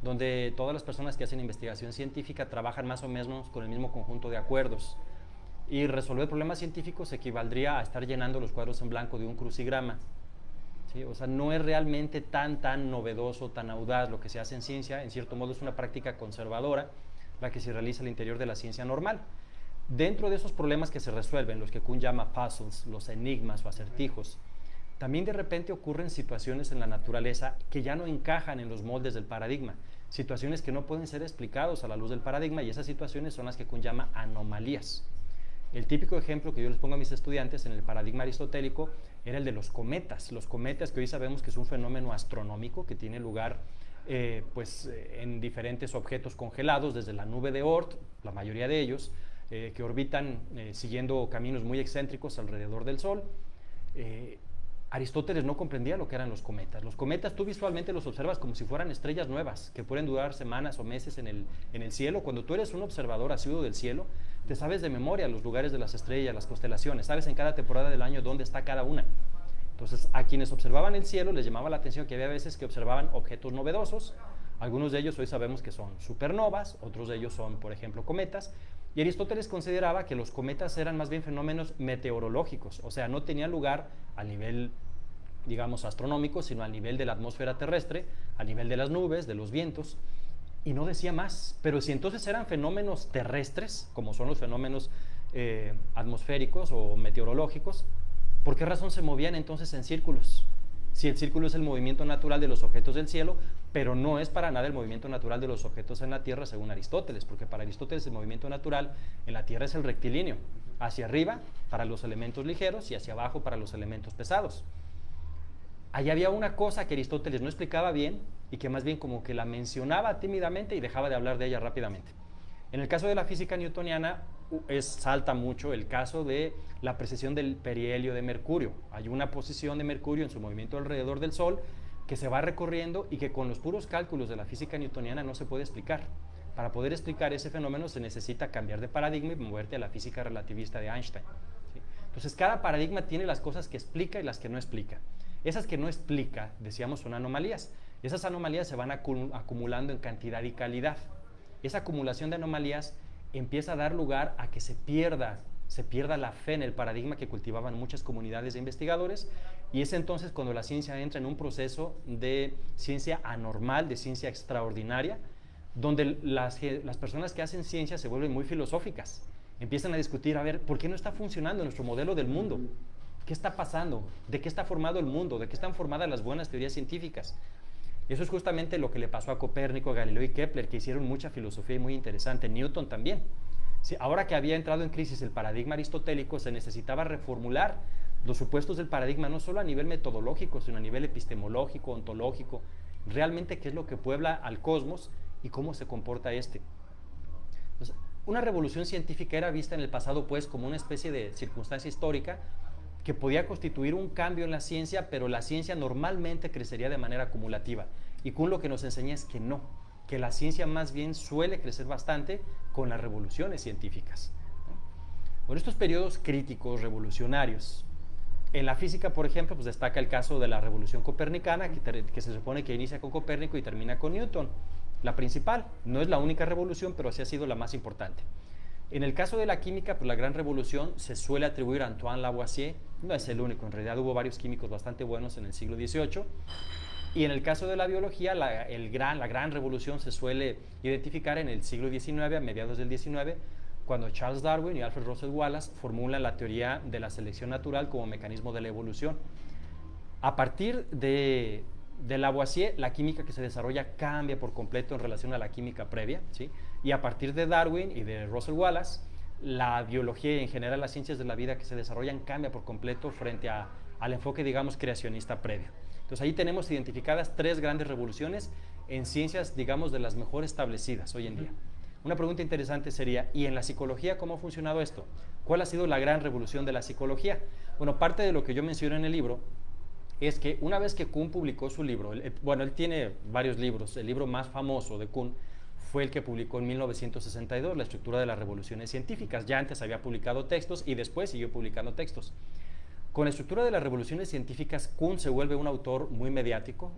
donde todas las personas que hacen investigación científica trabajan más o menos con el mismo conjunto de acuerdos, y resolver problemas científicos equivaldría a estar llenando los cuadros en blanco de un crucigrama. ¿Sí? O sea, no es realmente tan novedoso, tan audaz lo que se hace en ciencia. En cierto modo es una práctica conservadora la que se realiza al interior de la ciencia normal. Dentro de esos problemas que se resuelven, los que Kuhn llama puzzles, los enigmas o acertijos, también de repente ocurren situaciones en la naturaleza que ya no encajan en los moldes del paradigma, situaciones que no pueden ser explicados a la luz del paradigma, y esas situaciones son las que Kuhn llama anomalías. El típico ejemplo que yo les pongo a mis estudiantes en el paradigma aristotélico era el de los cometas. Los cometas, que hoy sabemos que es un fenómeno astronómico que tiene lugar en diferentes objetos congelados, desde la nube de Oort, la mayoría de ellos, que orbitan siguiendo caminos muy excéntricos alrededor del Sol. Aristóteles no comprendía lo que eran los cometas. Los cometas tú visualmente los observas como si fueran estrellas nuevas que pueden durar semanas o meses en el cielo. Cuando tú eres un observador asiduo del cielo, te sabes de memoria los lugares de las estrellas, las constelaciones, sabes en cada temporada del año dónde está cada una. Entonces, a quienes observaban el cielo les llamaba la atención que había veces que observaban objetos novedosos. Algunos de ellos hoy sabemos que son supernovas, otros de ellos son, por ejemplo, cometas. Y Aristóteles consideraba que los cometas eran más bien fenómenos meteorológicos, o sea, no tenían lugar a nivel, digamos, astronómico, sino a nivel de la atmósfera terrestre, a nivel de las nubes, de los vientos, y no decía más. Pero si entonces eran fenómenos terrestres, como son los fenómenos atmosféricos o meteorológicos, ¿por qué razón se movían entonces en círculos? Si el círculo es el movimiento natural de los objetos del cielo, pero no es para nada el movimiento natural de los objetos en la Tierra, según Aristóteles, porque para Aristóteles el movimiento natural en la Tierra es el rectilíneo, hacia arriba para los elementos ligeros y hacia abajo para los elementos pesados. Allí había una cosa que Aristóteles no explicaba bien y que más bien como que la mencionaba tímidamente y dejaba de hablar de ella rápidamente. En el caso de la física newtoniana salta mucho el caso de la precesión del perihelio de Mercurio. Hay una posición de Mercurio en su movimiento alrededor del Sol, que se va recorriendo y que con los puros cálculos de la física newtoniana no se puede explicar. Para poder explicar ese fenómeno se necesita cambiar de paradigma y moverte a la física relativista de Einstein, ¿sí? Entonces cada paradigma tiene las cosas que explica y las que no explica. Esas que no explica, decíamos, son anomalías. Esas anomalías se van acumulando en cantidad y calidad. Esa acumulación de anomalías empieza a dar lugar a que se pierda la fe en el paradigma que cultivaban muchas comunidades de investigadores, y es entonces cuando la ciencia entra en un proceso de ciencia anormal, de ciencia extraordinaria, donde las personas que hacen ciencia se vuelven muy filosóficas, empiezan a discutir, a ver, ¿por qué no está funcionando nuestro modelo del mundo? ¿Qué está pasando? ¿De qué está formado el mundo? ¿De qué están formadas las buenas teorías científicas? Eso es justamente lo que le pasó a Copérnico, Galileo y Kepler, que hicieron mucha filosofía y muy interesante. Newton también. Sí, ahora que había entrado en crisis el paradigma aristotélico, se necesitaba reformular los supuestos del paradigma, no solo a nivel metodológico, sino a nivel epistemológico, ontológico, realmente qué es lo que puebla al cosmos y cómo se comporta este. Entonces, una revolución científica era vista en el pasado pues como una especie de circunstancia histórica que podía constituir un cambio en la ciencia, pero la ciencia normalmente crecería de manera acumulativa. Y Kuhn lo que nos enseña es que no, que la ciencia más bien suele crecer bastante con las revoluciones científicas. Bueno, estos periodos críticos, revolucionarios, en la física, por ejemplo, pues destaca el caso de la revolución copernicana, que se supone que inicia con Copérnico y termina con Newton. La principal, no es la única revolución, pero sí ha sido la más importante. En el caso de la química, pues la gran revolución se suele atribuir a Antoine Lavoisier, no es el único, en realidad hubo varios químicos bastante buenos en el siglo XVIII, y en el caso de la biología, la gran revolución se suele identificar en el siglo XIX, a mediados del XIX, cuando Charles Darwin y Alfred Russel Wallace formulan la teoría de la selección natural como mecanismo de la evolución. A partir de Lavoisier, la química que se desarrolla cambia por completo en relación a la química previa, ¿sí? Y a partir de Darwin y de Russel Wallace, la biología y en general las ciencias de la vida que se desarrollan cambia por completo frente al enfoque, digamos, creacionista previo. Entonces ahí tenemos identificadas 3 grandes revoluciones en ciencias, digamos, de las mejor establecidas hoy en día. Una pregunta interesante sería, ¿y en la psicología cómo ha funcionado esto? ¿Cuál ha sido la gran revolución de la psicología? Bueno, parte de lo que yo menciono en el libro es que una vez que Kuhn publicó su libro, él tiene varios libros, el libro más famoso de Kuhn fue el que publicó en 1962, La estructura de las revoluciones científicas. Ya antes había publicado textos y después siguió publicando textos. Con la estructura de las revoluciones científicas, Kuhn se vuelve un autor muy mediático,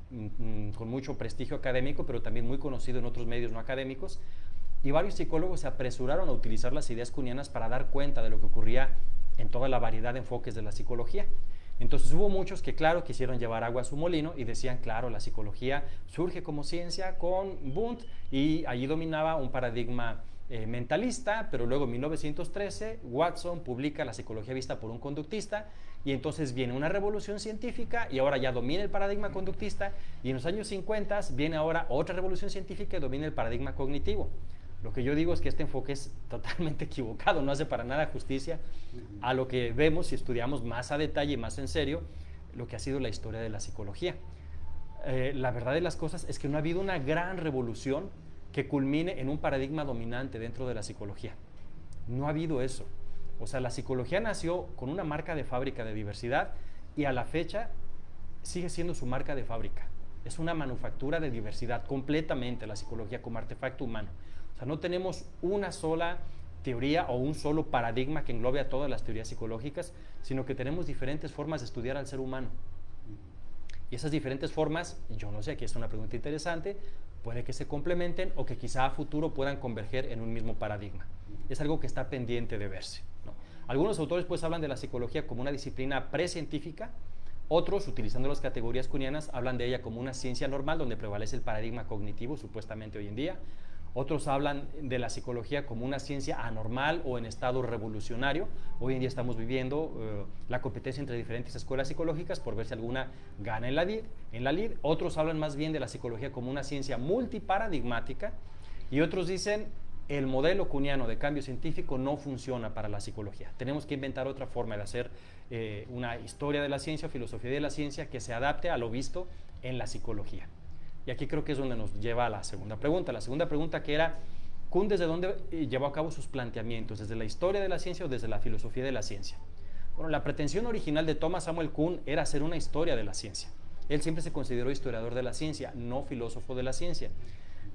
con mucho prestigio académico, pero también muy conocido en otros medios no académicos, y varios psicólogos se apresuraron a utilizar las ideas kuhnianas para dar cuenta de lo que ocurría en toda la variedad de enfoques de la psicología. Entonces hubo muchos que, claro, quisieron llevar agua a su molino y decían, claro, la psicología surge como ciencia con Wundt y allí dominaba un paradigma mentalista, pero luego en 1913 Watson publica La psicología vista por un conductista y entonces viene una revolución científica y ahora ya domina el paradigma conductista, y en los años 50 viene ahora otra revolución científica y domina el paradigma cognitivo. Lo que yo digo es que este enfoque es totalmente equivocado, no hace para nada justicia a lo que vemos si estudiamos más a detalle y más en serio lo que ha sido la historia de la psicología. La verdad de las cosas es que no ha habido una gran revolución que culmine en un paradigma dominante dentro de la psicología. No ha habido eso. O sea, la psicología nació con una marca de fábrica de diversidad y a la fecha sigue siendo su marca de fábrica. Es una manufactura de diversidad completamente, la psicología como artefacto humano. O sea, no tenemos una sola teoría o un solo paradigma que englobe a todas las teorías psicológicas, sino que tenemos diferentes formas de estudiar al ser humano. Y esas diferentes formas, yo no sé, aquí es una pregunta interesante, puede que se complementen o que quizá a futuro puedan converger en un mismo paradigma. Es algo que está pendiente de verse, ¿no? Algunos autores pues hablan de la psicología como una disciplina precientífica, otros, utilizando las categorías kuhnianas, hablan de ella como una ciencia normal donde prevalece el paradigma cognitivo supuestamente hoy en día. Otros hablan de la psicología como una ciencia anormal o en estado revolucionario. Hoy en día estamos viviendo la competencia entre diferentes escuelas psicológicas por ver si alguna gana en la lid. Otros hablan más bien de la psicología como una ciencia multiparadigmática y otros dicen el modelo kuhniano de cambio científico no funciona para la psicología. Tenemos que inventar otra forma de hacer una historia de la ciencia o filosofía de la ciencia que se adapte a lo visto en la psicología. Y aquí creo que es donde nos lleva a la segunda pregunta. La segunda pregunta que era, ¿Kuhn desde dónde llevó a cabo sus planteamientos? ¿Desde la historia de la ciencia o desde la filosofía de la ciencia? Bueno, la pretensión original de Thomas Samuel Kuhn era hacer una historia de la ciencia. Él siempre se consideró historiador de la ciencia, no filósofo de la ciencia.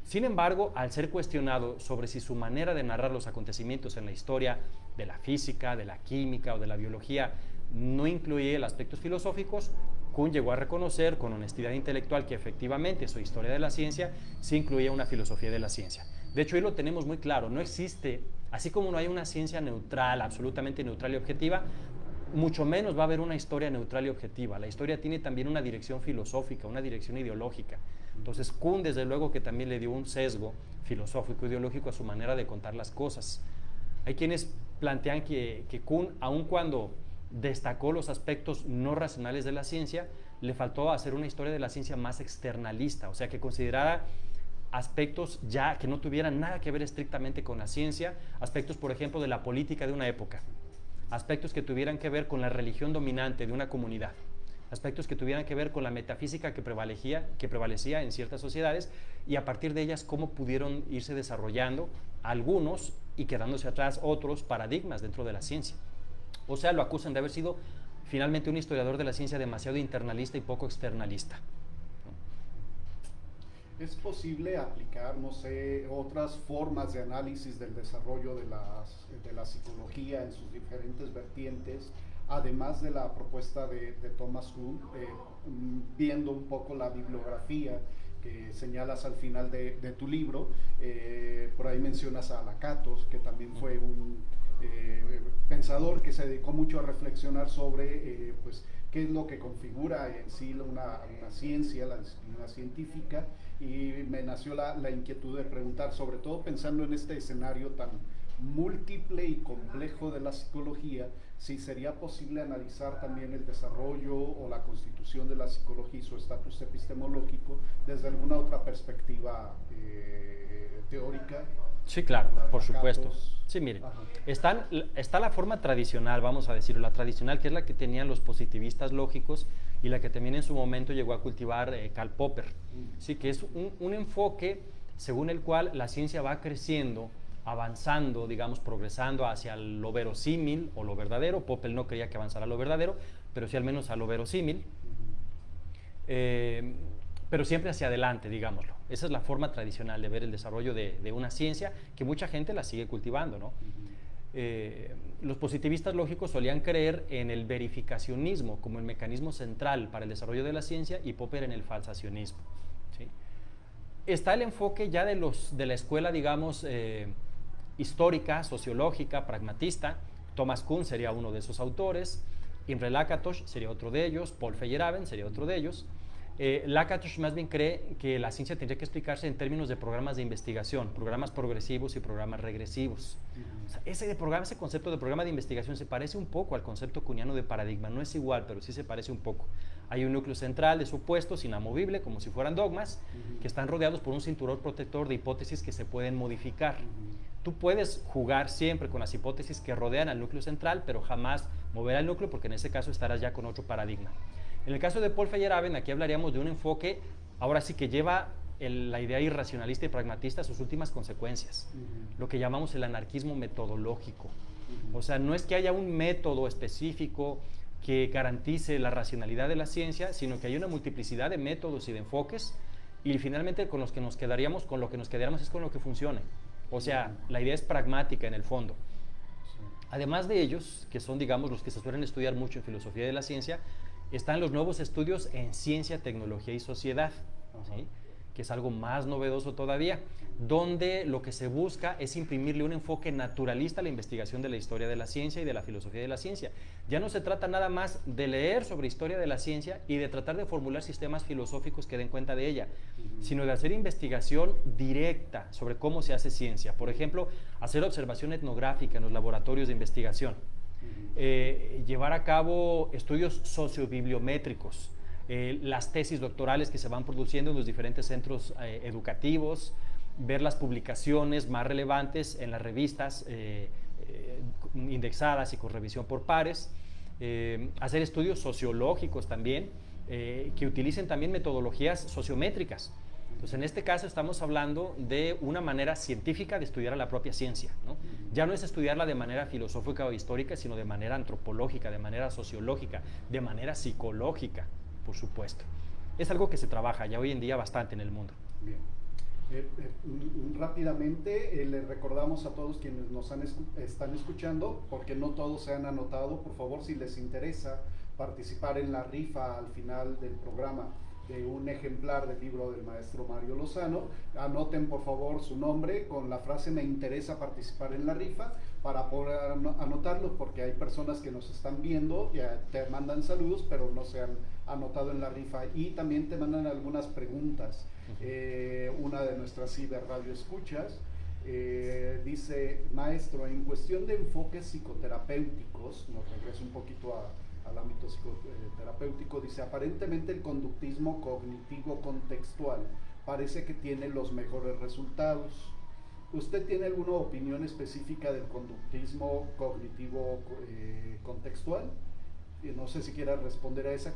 Sin embargo, al ser cuestionado sobre si su manera de narrar los acontecimientos en la historia de la física, de la química o de la biología no incluye aspectos filosóficos, Kuhn llegó a reconocer con honestidad intelectual que efectivamente su historia de la ciencia sí incluía una filosofía de la ciencia. De hecho, hoy lo tenemos muy claro, no existe, así como no hay una ciencia neutral, absolutamente neutral y objetiva, mucho menos va a haber una historia neutral y objetiva. La historia tiene también una dirección filosófica, una dirección ideológica. Entonces, Kuhn, desde luego que también le dio un sesgo filosófico, ideológico a su manera de contar las cosas. Hay quienes plantean que Kuhn, aun cuando destacó los aspectos no racionales de la ciencia, le faltó hacer una historia de la ciencia más externalista, o sea, que considerara aspectos ya que no tuvieran nada que ver estrictamente con la ciencia, aspectos, por ejemplo, de la política de una época, aspectos que tuvieran que ver con la religión dominante de una comunidad, aspectos que tuvieran que ver con la metafísica que prevalecía en ciertas sociedades, y a partir de ellas cómo pudieron irse desarrollando algunos y quedándose atrás otros paradigmas dentro de la ciencia. O sea, lo acusan de haber sido finalmente un historiador de la ciencia demasiado internalista y poco externalista. ¿Es posible aplicar, no sé, otras formas de análisis del desarrollo de la psicología en sus diferentes vertientes, además de la propuesta de Thomas Kuhn, viendo un poco la bibliografía que señalas al final de tu libro? Por ahí mencionas a Lakatos, que también fue un pensador que se dedicó mucho a reflexionar sobre pues, qué es lo que configura en sí una ciencia, la disciplina científica, y me nació la inquietud de preguntar, sobre todo pensando en este escenario tan múltiple y complejo de la psicología, si sería posible analizar también el desarrollo o la constitución de la psicología y su estatus epistemológico desde alguna otra perspectiva teórica. Sí, claro, por supuesto. Sí, miren, está la forma tradicional, vamos a decirlo, la tradicional, que es la que tenían los positivistas lógicos y la que también en su momento llegó a cultivar Karl Popper. Sí, que es un enfoque según el cual la ciencia va creciendo, avanzando, digamos, progresando hacia lo verosímil o lo verdadero. Popper no creía que avanzara a lo verdadero, pero sí al menos a lo verosímil. Pero siempre hacia adelante, digámoslo. Esa es la forma tradicional de ver el desarrollo de una ciencia, que mucha gente la sigue cultivando, ¿no? Los positivistas lógicos solían creer en el verificacionismo como el mecanismo central para el desarrollo de la ciencia, y Popper en el falsacionismo, ¿sí? Está el enfoque ya de la escuela, digamos, histórica, sociológica, pragmatista. Thomas Kuhn sería uno de esos autores, Imre Lakatos sería otro de ellos, Paul Feyerabend sería otro de ellos. Lakatos más bien cree que la ciencia tendría que explicarse en términos de programas de investigación, programas progresivos y programas regresivos. O sea, ese concepto de programa de investigación se parece un poco al concepto kuhniano de paradigma, no es igual, pero sí se parece un poco. Hay un núcleo central de supuestos inamovible, como si fueran dogmas, que están rodeados por un cinturón protector de hipótesis que se pueden modificar. Tú puedes jugar siempre con las hipótesis que rodean al núcleo central, pero jamás mover al núcleo, porque en ese caso estarás ya con otro paradigma. En el caso de Paul Feyerabend, aquí hablaríamos de un enfoque, ahora sí que lleva la idea irracionalista y pragmatista a sus últimas consecuencias, lo que llamamos el anarquismo metodológico. O sea, no es que haya un método específico que garantice la racionalidad de la ciencia, sino que hay una multiplicidad de métodos y de enfoques, y finalmente con lo que nos quedaríamos es con lo que funcione. O sea, la idea es pragmática en el fondo. Además de ellos, que son, digamos, los que se suelen estudiar mucho en filosofía de la ciencia, están los nuevos estudios en ciencia, tecnología y sociedad, ¿sí? Que es algo más novedoso todavía, donde lo que se busca es imprimirle un enfoque naturalista a la investigación de la historia de la ciencia y de la filosofía de la ciencia. Ya no se trata nada más de leer sobre historia de la ciencia y de tratar de formular sistemas filosóficos que den cuenta de ella, sino de hacer investigación directa sobre cómo se hace ciencia. Por ejemplo, hacer observación etnográfica en los laboratorios de investigación. Llevar a cabo estudios sociobibliométricos, las tesis doctorales que se van produciendo en los diferentes centros educativos, ver las publicaciones más relevantes en las revistas indexadas y con revisión por pares, hacer estudios sociológicos también, que utilicen también metodologías sociométricas. Entonces, en este caso estamos hablando de una manera científica de estudiar a la propia ciencia, ¿no? Ya no es estudiarla de manera filosófica o histórica, sino de manera antropológica, de manera sociológica, de manera psicológica, por supuesto. es algo que se trabaja ya hoy en día bastante en el mundo. Bien. Rápidamente les recordamos a todos quienes están escuchando, porque no todos se han anotado, por favor, si les interesa participar en la rifa al final del programa de un ejemplar del libro del maestro Mario Lozano, anoten por favor su nombre con la frase "me interesa participar en la rifa", para poder anotarlo, porque hay personas que nos están viendo, ya te mandan saludos, pero no se han anotado en la rifa, y también te mandan algunas preguntas. Una de nuestras ciberradio escuchas dice: maestro, en cuestión de enfoques psicoterapéuticos, nos regreso un poquito al ámbito psicoterapéutico, dice: aparentemente el conductismo cognitivo contextual parece que tiene los mejores resultados. ¿Usted tiene alguna opinión específica del conductismo cognitivo contextual? No sé si quieras responder a esa,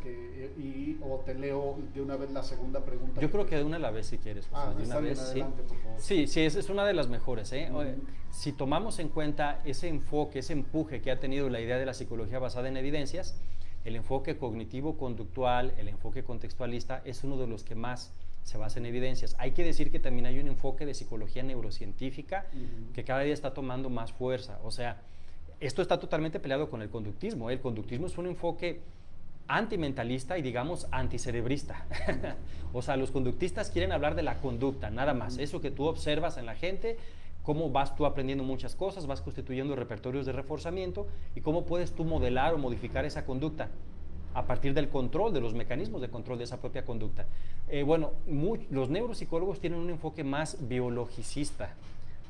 o te leo de una vez la segunda pregunta. Yo creo que de una a la vez, si quieres. De una vez, adelante, sí. Por favor. Sí, es una de las mejores. Si tomamos en cuenta ese enfoque, ese empuje que ha tenido la idea de la psicología basada en evidencias, el enfoque cognitivo-conductual, el enfoque contextualista, es uno de los que más se basa en evidencias. Hay que decir que también hay un enfoque de psicología neurocientífica que cada día está tomando más fuerza. O sea, esto está totalmente peleado con el conductismo. El conductismo es un enfoque antimentalista y, digamos, anticerebrista. O sea, los conductistas quieren hablar de la conducta, nada más. Eso que tú observas en la gente, cómo vas tú aprendiendo muchas cosas, vas constituyendo repertorios de reforzamiento, y cómo puedes tú modelar o modificar esa conducta a partir del control, de los mecanismos de control de esa propia conducta. Los neuropsicólogos tienen un enfoque más biologicista.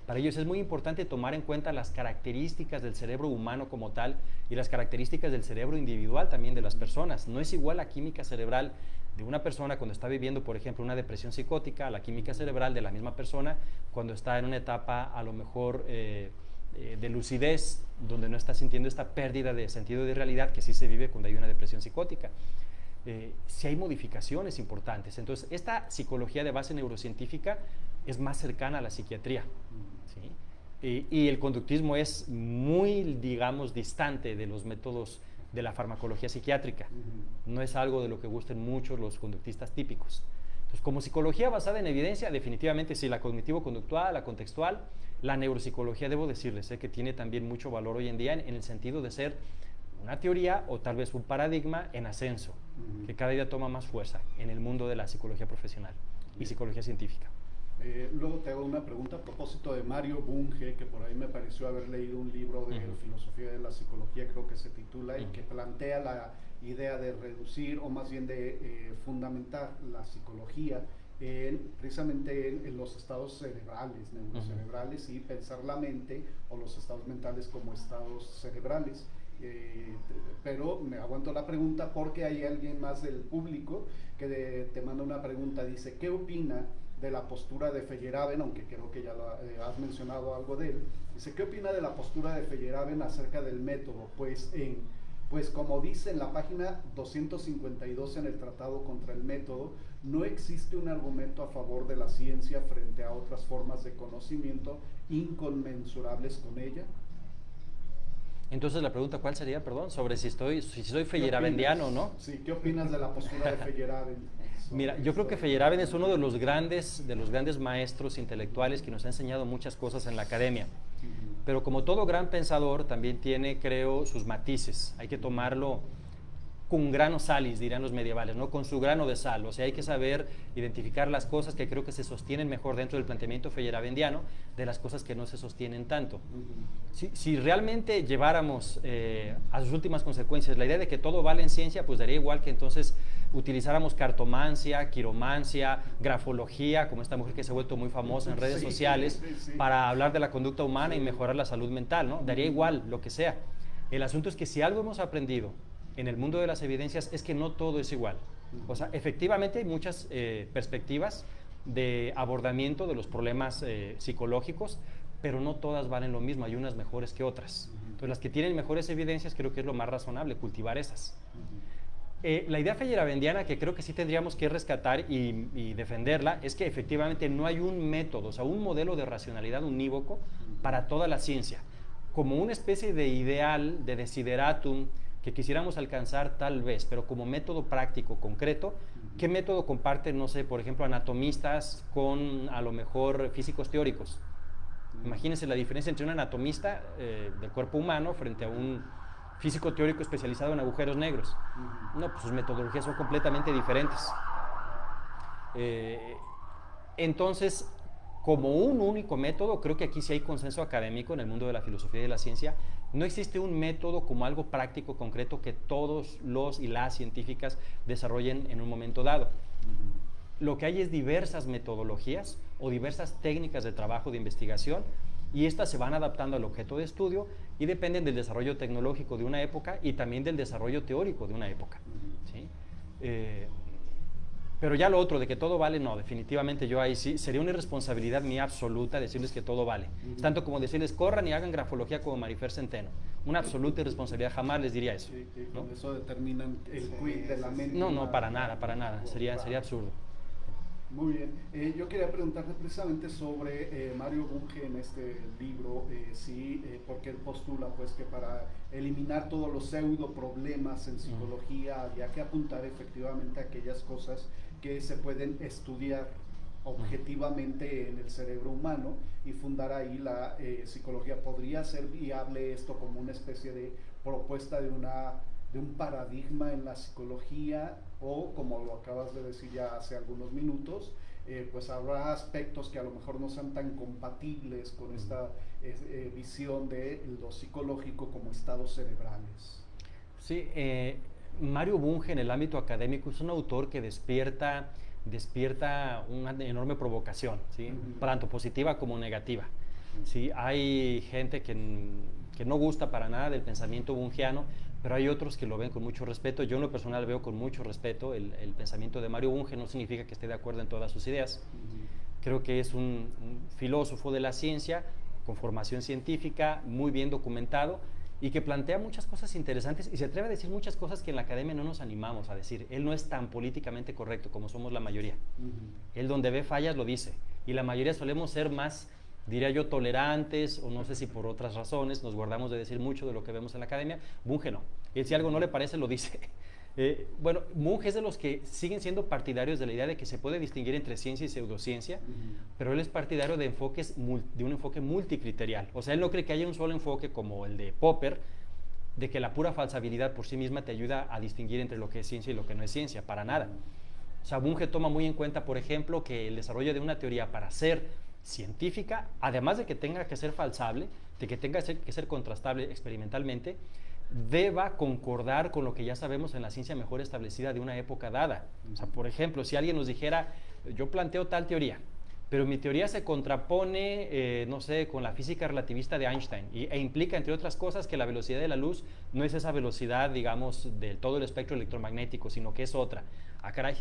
Para ellos es muy importante tomar en cuenta las características del cerebro humano como tal y las características del cerebro individual también de las personas. No es igual la química cerebral de una persona cuando está viviendo, por ejemplo, una depresión psicótica, a la química cerebral de la misma persona cuando está en una etapa a lo mejor de lucidez, donde no está sintiendo esta pérdida de sentido de realidad que sí se vive cuando hay una depresión psicótica. Sí hay modificaciones importantes. Entonces, esta psicología de base neurocientífica es más cercana a la psiquiatría. ¿Sí? Y el conductismo es muy, digamos, distante de los métodos de la farmacología psiquiátrica. No es algo de lo que gusten mucho los conductistas típicos. Entonces, como psicología basada en evidencia, definitivamente sí, la cognitivo-conductual, la contextual, la neuropsicología, debo decirles que tiene también mucho valor hoy en día en el sentido de ser una teoría o tal vez un paradigma en ascenso, que cada día toma más fuerza en el mundo de la psicología profesional y psicología científica. Luego te hago una pregunta a propósito de Mario Bunge, que por ahí me pareció haber leído un libro de filosofía de la psicología, creo que se titula, y que plantea la idea de reducir, o más bien de fundamentar la psicología precisamente en los estados cerebrales, neurocerebrales, y pensar la mente o los estados mentales como estados cerebrales. Pero me aguanto la pregunta porque hay alguien más del público que te manda una pregunta. Dice: ¿qué opina de la postura de Feyerabend? Aunque creo que ya has mencionado algo de él. Dice: ¿qué opina de la postura de Feyerabend acerca del método? Pues como dice en la página 252 en el Tratado contra el Método, no existe un argumento a favor de la ciencia frente a otras formas de conocimiento inconmensurables con ella. Entonces la pregunta, ¿cuál sería, perdón? Sobre si soy feyerabendiano o no. Sí, ¿qué opinas de la postura de Feyerabend? Mira, yo creo que Feyerabend es uno de los grandes maestros intelectuales que nos ha enseñado muchas cosas en la academia. Pero como todo gran pensador, también tiene, creo, sus matices. Hay que tomarlo con grano salis, dirían los medievales, ¿no? Con su grano de sal. O sea, hay que saber identificar las cosas que creo que se sostienen mejor dentro del planteamiento feyerabendiano de las cosas que no se sostienen tanto. Si realmente lleváramos a sus últimas consecuencias la idea de que todo vale en ciencia, pues daría igual que entonces utilizáramos cartomancia, quiromancia, grafología, como esta mujer que se ha vuelto muy famosa en redes sociales, para hablar de la conducta humana y mejorar la salud mental, ¿no? Daría igual lo que sea. El asunto es que si algo hemos aprendido en el mundo de las evidencias es que no todo es igual. O sea, efectivamente hay muchas perspectivas de abordamiento de los problemas psicológicos, pero no todas valen lo mismo, hay unas mejores que otras. Entonces, las que tienen mejores evidencias, creo que es lo más razonable, cultivar esas. La idea feyerabendiana, que creo que sí tendríamos que rescatar y defenderla, es que efectivamente no hay un método, o sea, un modelo de racionalidad unívoco para toda la ciencia, como una especie de ideal, de desideratum, que quisiéramos alcanzar tal vez, pero como método práctico, concreto, ¿qué método comparten, no sé, por ejemplo, anatomistas con a lo mejor físicos teóricos? Imagínense la diferencia entre un anatomista del cuerpo humano frente a un físico teórico especializado en agujeros negros. No, pues sus metodologías son completamente diferentes. Entonces, como un único método, creo que aquí sí hay consenso académico en el mundo de la filosofía y de la ciencia. No existe un método como algo práctico, concreto, que todos los y las científicas desarrollen en un momento dado. Lo que hay es diversas metodologías o diversas técnicas de trabajo de investigación, y estas se van adaptando al objeto de estudio y dependen del desarrollo tecnológico de una época y también del desarrollo teórico de una época, ¿sí? Pero ya lo otro de que todo vale, no, definitivamente yo ahí sí, sería una irresponsabilidad mía absoluta decirles que todo vale. Tanto como decirles corran y hagan grafología como Marifer Centeno. Una absoluta irresponsabilidad, jamás les diría eso. Sí, ¿no? Con eso determinan el quid de la mente. No, para nada. Sería absurdo. Muy bien. Yo quería preguntarte precisamente sobre Mario Bunge en este libro, porque él postula pues que para eliminar todos los pseudo problemas en psicología había que apuntar efectivamente a aquellas cosas que se pueden estudiar objetivamente en el cerebro humano y fundar ahí la psicología. ¿Podría ser viable esto como una especie de propuesta de un paradigma en la psicología, o como lo acabas de decir ya hace algunos minutos, pues habrá aspectos que a lo mejor no sean tan compatibles con esta visión de lo psicológico como estados cerebrales? Sí, Mario Bunge en el ámbito académico es un autor que despierta una enorme provocación, ¿sí? Tanto positiva como negativa. ¿Sí? Hay gente que no gusta para nada del pensamiento bungiano, pero hay otros que lo ven con mucho respeto. Yo en lo personal veo con mucho respeto el pensamiento de Mario Bunge. No significa que esté de acuerdo en todas sus ideas. Creo que es un filósofo de la ciencia con formación científica, muy bien documentado, y que plantea muchas cosas interesantes y se atreve a decir muchas cosas que en la academia no nos animamos a decir. Él no es tan políticamente correcto como somos la mayoría. Él donde ve fallas lo dice, y la mayoría solemos ser más, diría yo, tolerantes, o no sé si por otras razones nos guardamos de decir mucho de lo que vemos en la academia. Bunge no. Él, si algo no le parece, lo dice. Bueno, Bunge es de los que siguen siendo partidarios de la idea de que se puede distinguir entre ciencia y pseudociencia, pero él es partidario de un enfoque multicriterial. O sea, él no cree que haya un solo enfoque como el de Popper, de que la pura falsabilidad por sí misma te ayuda a distinguir entre lo que es ciencia y lo que no es ciencia, para nada. O sea, Bunge toma muy en cuenta, por ejemplo, que el desarrollo de una teoría para ser científica, además de que tenga que ser falsable, de que tenga que ser contrastable experimentalmente, deba concordar con lo que ya sabemos en la ciencia mejor establecida de una época dada. O sea, por ejemplo, si alguien nos dijera, yo planteo tal teoría, pero mi teoría se contrapone, no sé, con la física relativista de Einstein, e implica, entre otras cosas, que la velocidad de la luz no es esa velocidad, digamos, de todo el espectro electromagnético, sino que es otra. Ah, caray.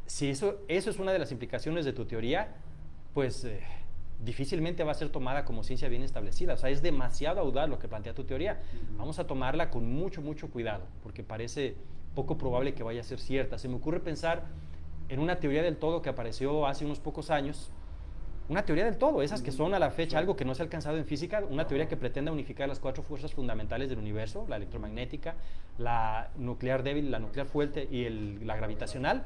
Si eso es una de las implicaciones de tu teoría, pues difícilmente va a ser tomada como ciencia bien establecida. O sea, es demasiado audaz lo que plantea tu teoría. Vamos a tomarla con mucho cuidado, porque parece poco probable que vaya a ser cierta. Se me ocurre pensar en una teoría del todo que apareció hace unos pocos años. Una teoría del todo, esas que son a la fecha algo que no se ha alcanzado en física, una teoría que pretende unificar las 4 fuerzas fundamentales del universo: la electromagnética, la nuclear débil, la nuclear fuerte y la gravitacional,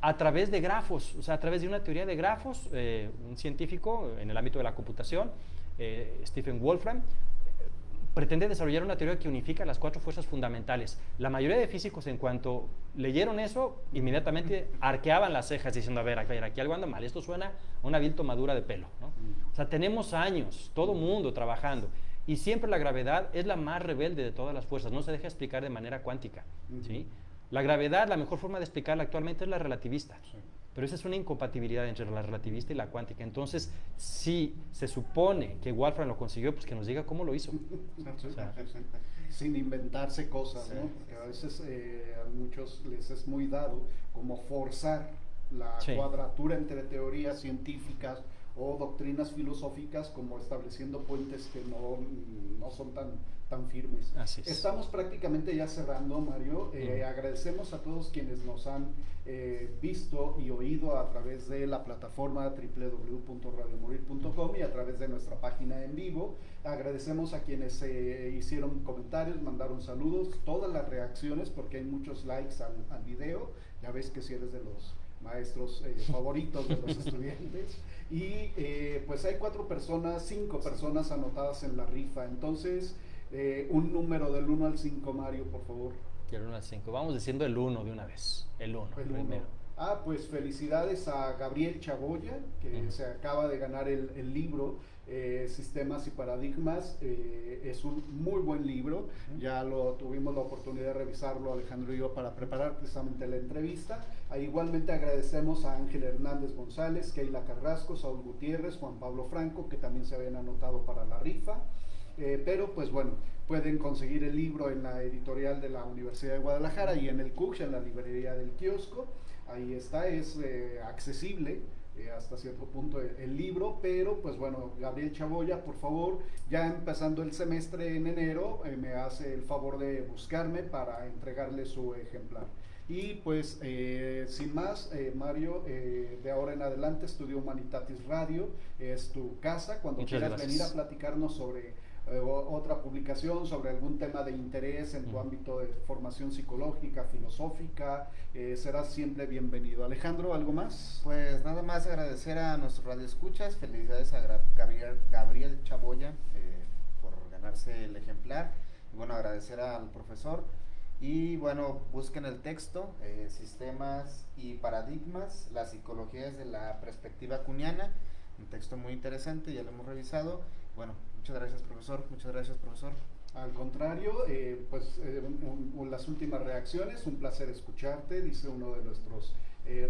a través de grafos, o sea, a través de una teoría de grafos. Un científico en el ámbito de la computación, Stephen Wolfram, pretende desarrollar una teoría que unifica las 4 fuerzas fundamentales. La mayoría de físicos, en cuanto leyeron eso, inmediatamente arqueaban las cejas diciendo, a ver, aquí algo anda mal, esto suena a una vil tomadura de pelo, ¿no? O sea, tenemos años, todo mundo trabajando, y siempre la gravedad es la más rebelde de todas las fuerzas, no se deja explicar de manera cuántica, ¿sí? La gravedad, la mejor forma de explicarla actualmente es la relativista, pero esa es una incompatibilidad entre la relativista y la cuántica. Entonces, si se supone que Wolfram lo consiguió, pues que nos diga cómo lo hizo. O sea, sin inventarse cosas, ¿no? Porque a veces a muchos les es muy dado como forzar la cuadratura entre teorías científicas o doctrinas filosóficas como estableciendo puentes que no son tan firmes. Así es. Estamos prácticamente ya cerrando, Mario. Agradecemos a todos quienes nos han visto y oído a través de la plataforma www.radiomorir.com y a través de nuestra página en vivo. Agradecemos a quienes hicieron comentarios, mandaron saludos, todas las reacciones, porque hay muchos likes al video. Ya ves que si eres de los maestros favoritos de los estudiantes. Y pues hay 5 personas anotadas en la rifa. Entonces, un número del 1 al 5, Mario, por favor. Del 1 al 5. Vamos diciendo el 1 de una vez. El 1, primero. Pues felicidades a Gabriel Chaboya, que se acaba de ganar el libro Sistemas y Paradigmas. Es un muy buen libro. Ya tuvimos la oportunidad de revisarlo Alejandro y yo para preparar precisamente la entrevista. Igualmente agradecemos a Ángel Hernández González, Keila Carrasco, Saúl Gutiérrez, Juan Pablo Franco, que también se habían anotado para la rifa. Pero pues bueno, pueden conseguir el libro en la editorial de la Universidad de Guadalajara y en el CUCH, en la librería del kiosco. Ahí está, es accesible hasta cierto punto el libro, pero pues bueno, Gabriel Chaboya, por favor, ya empezando el semestre en enero, me hace el favor de buscarme para entregarle su ejemplar. Y pues sin más, Mario, de ahora en adelante Estudio Humanitatis Radio es tu casa. Cuando Muchas quieras gracias. venir a platicarnos sobre otra publicación, sobre algún tema de interés en tu ámbito de formación psicológica, filosófica, serás siempre bienvenido. Alejandro, ¿algo más? Pues nada más agradecer a nuestros radioescuchas, felicidades a Gabriel Chaboya por ganarse el ejemplar, y bueno, agradecer al profesor, y bueno, busquen el texto, Sistemas y Paradigmas, la psicología desde la perspectiva kuhniana, un texto muy interesante, ya lo hemos revisado. Bueno, muchas gracias, profesor. Muchas gracias, profesor. Al contrario, las últimas reacciones, un placer escucharte, dice uno de nuestros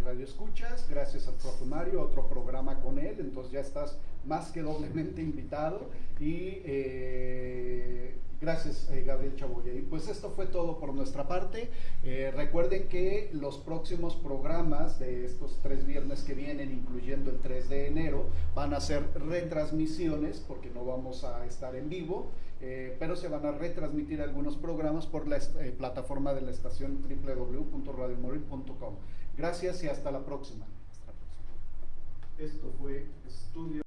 radioescuchas. Gracias al profe Mario, otro programa con él, entonces ya estás más que doblemente invitado. Y gracias, Gabriel Chaboya. Y pues esto fue todo por nuestra parte. Recuerden que los próximos programas de estos 3 viernes que vienen, incluyendo el 3 de enero, van a ser retransmisiones, porque no vamos a estar en vivo, pero se van a retransmitir algunos programas por la plataforma de la estación www.radiomorir.com. Gracias y hasta la próxima. Esto fue Estudio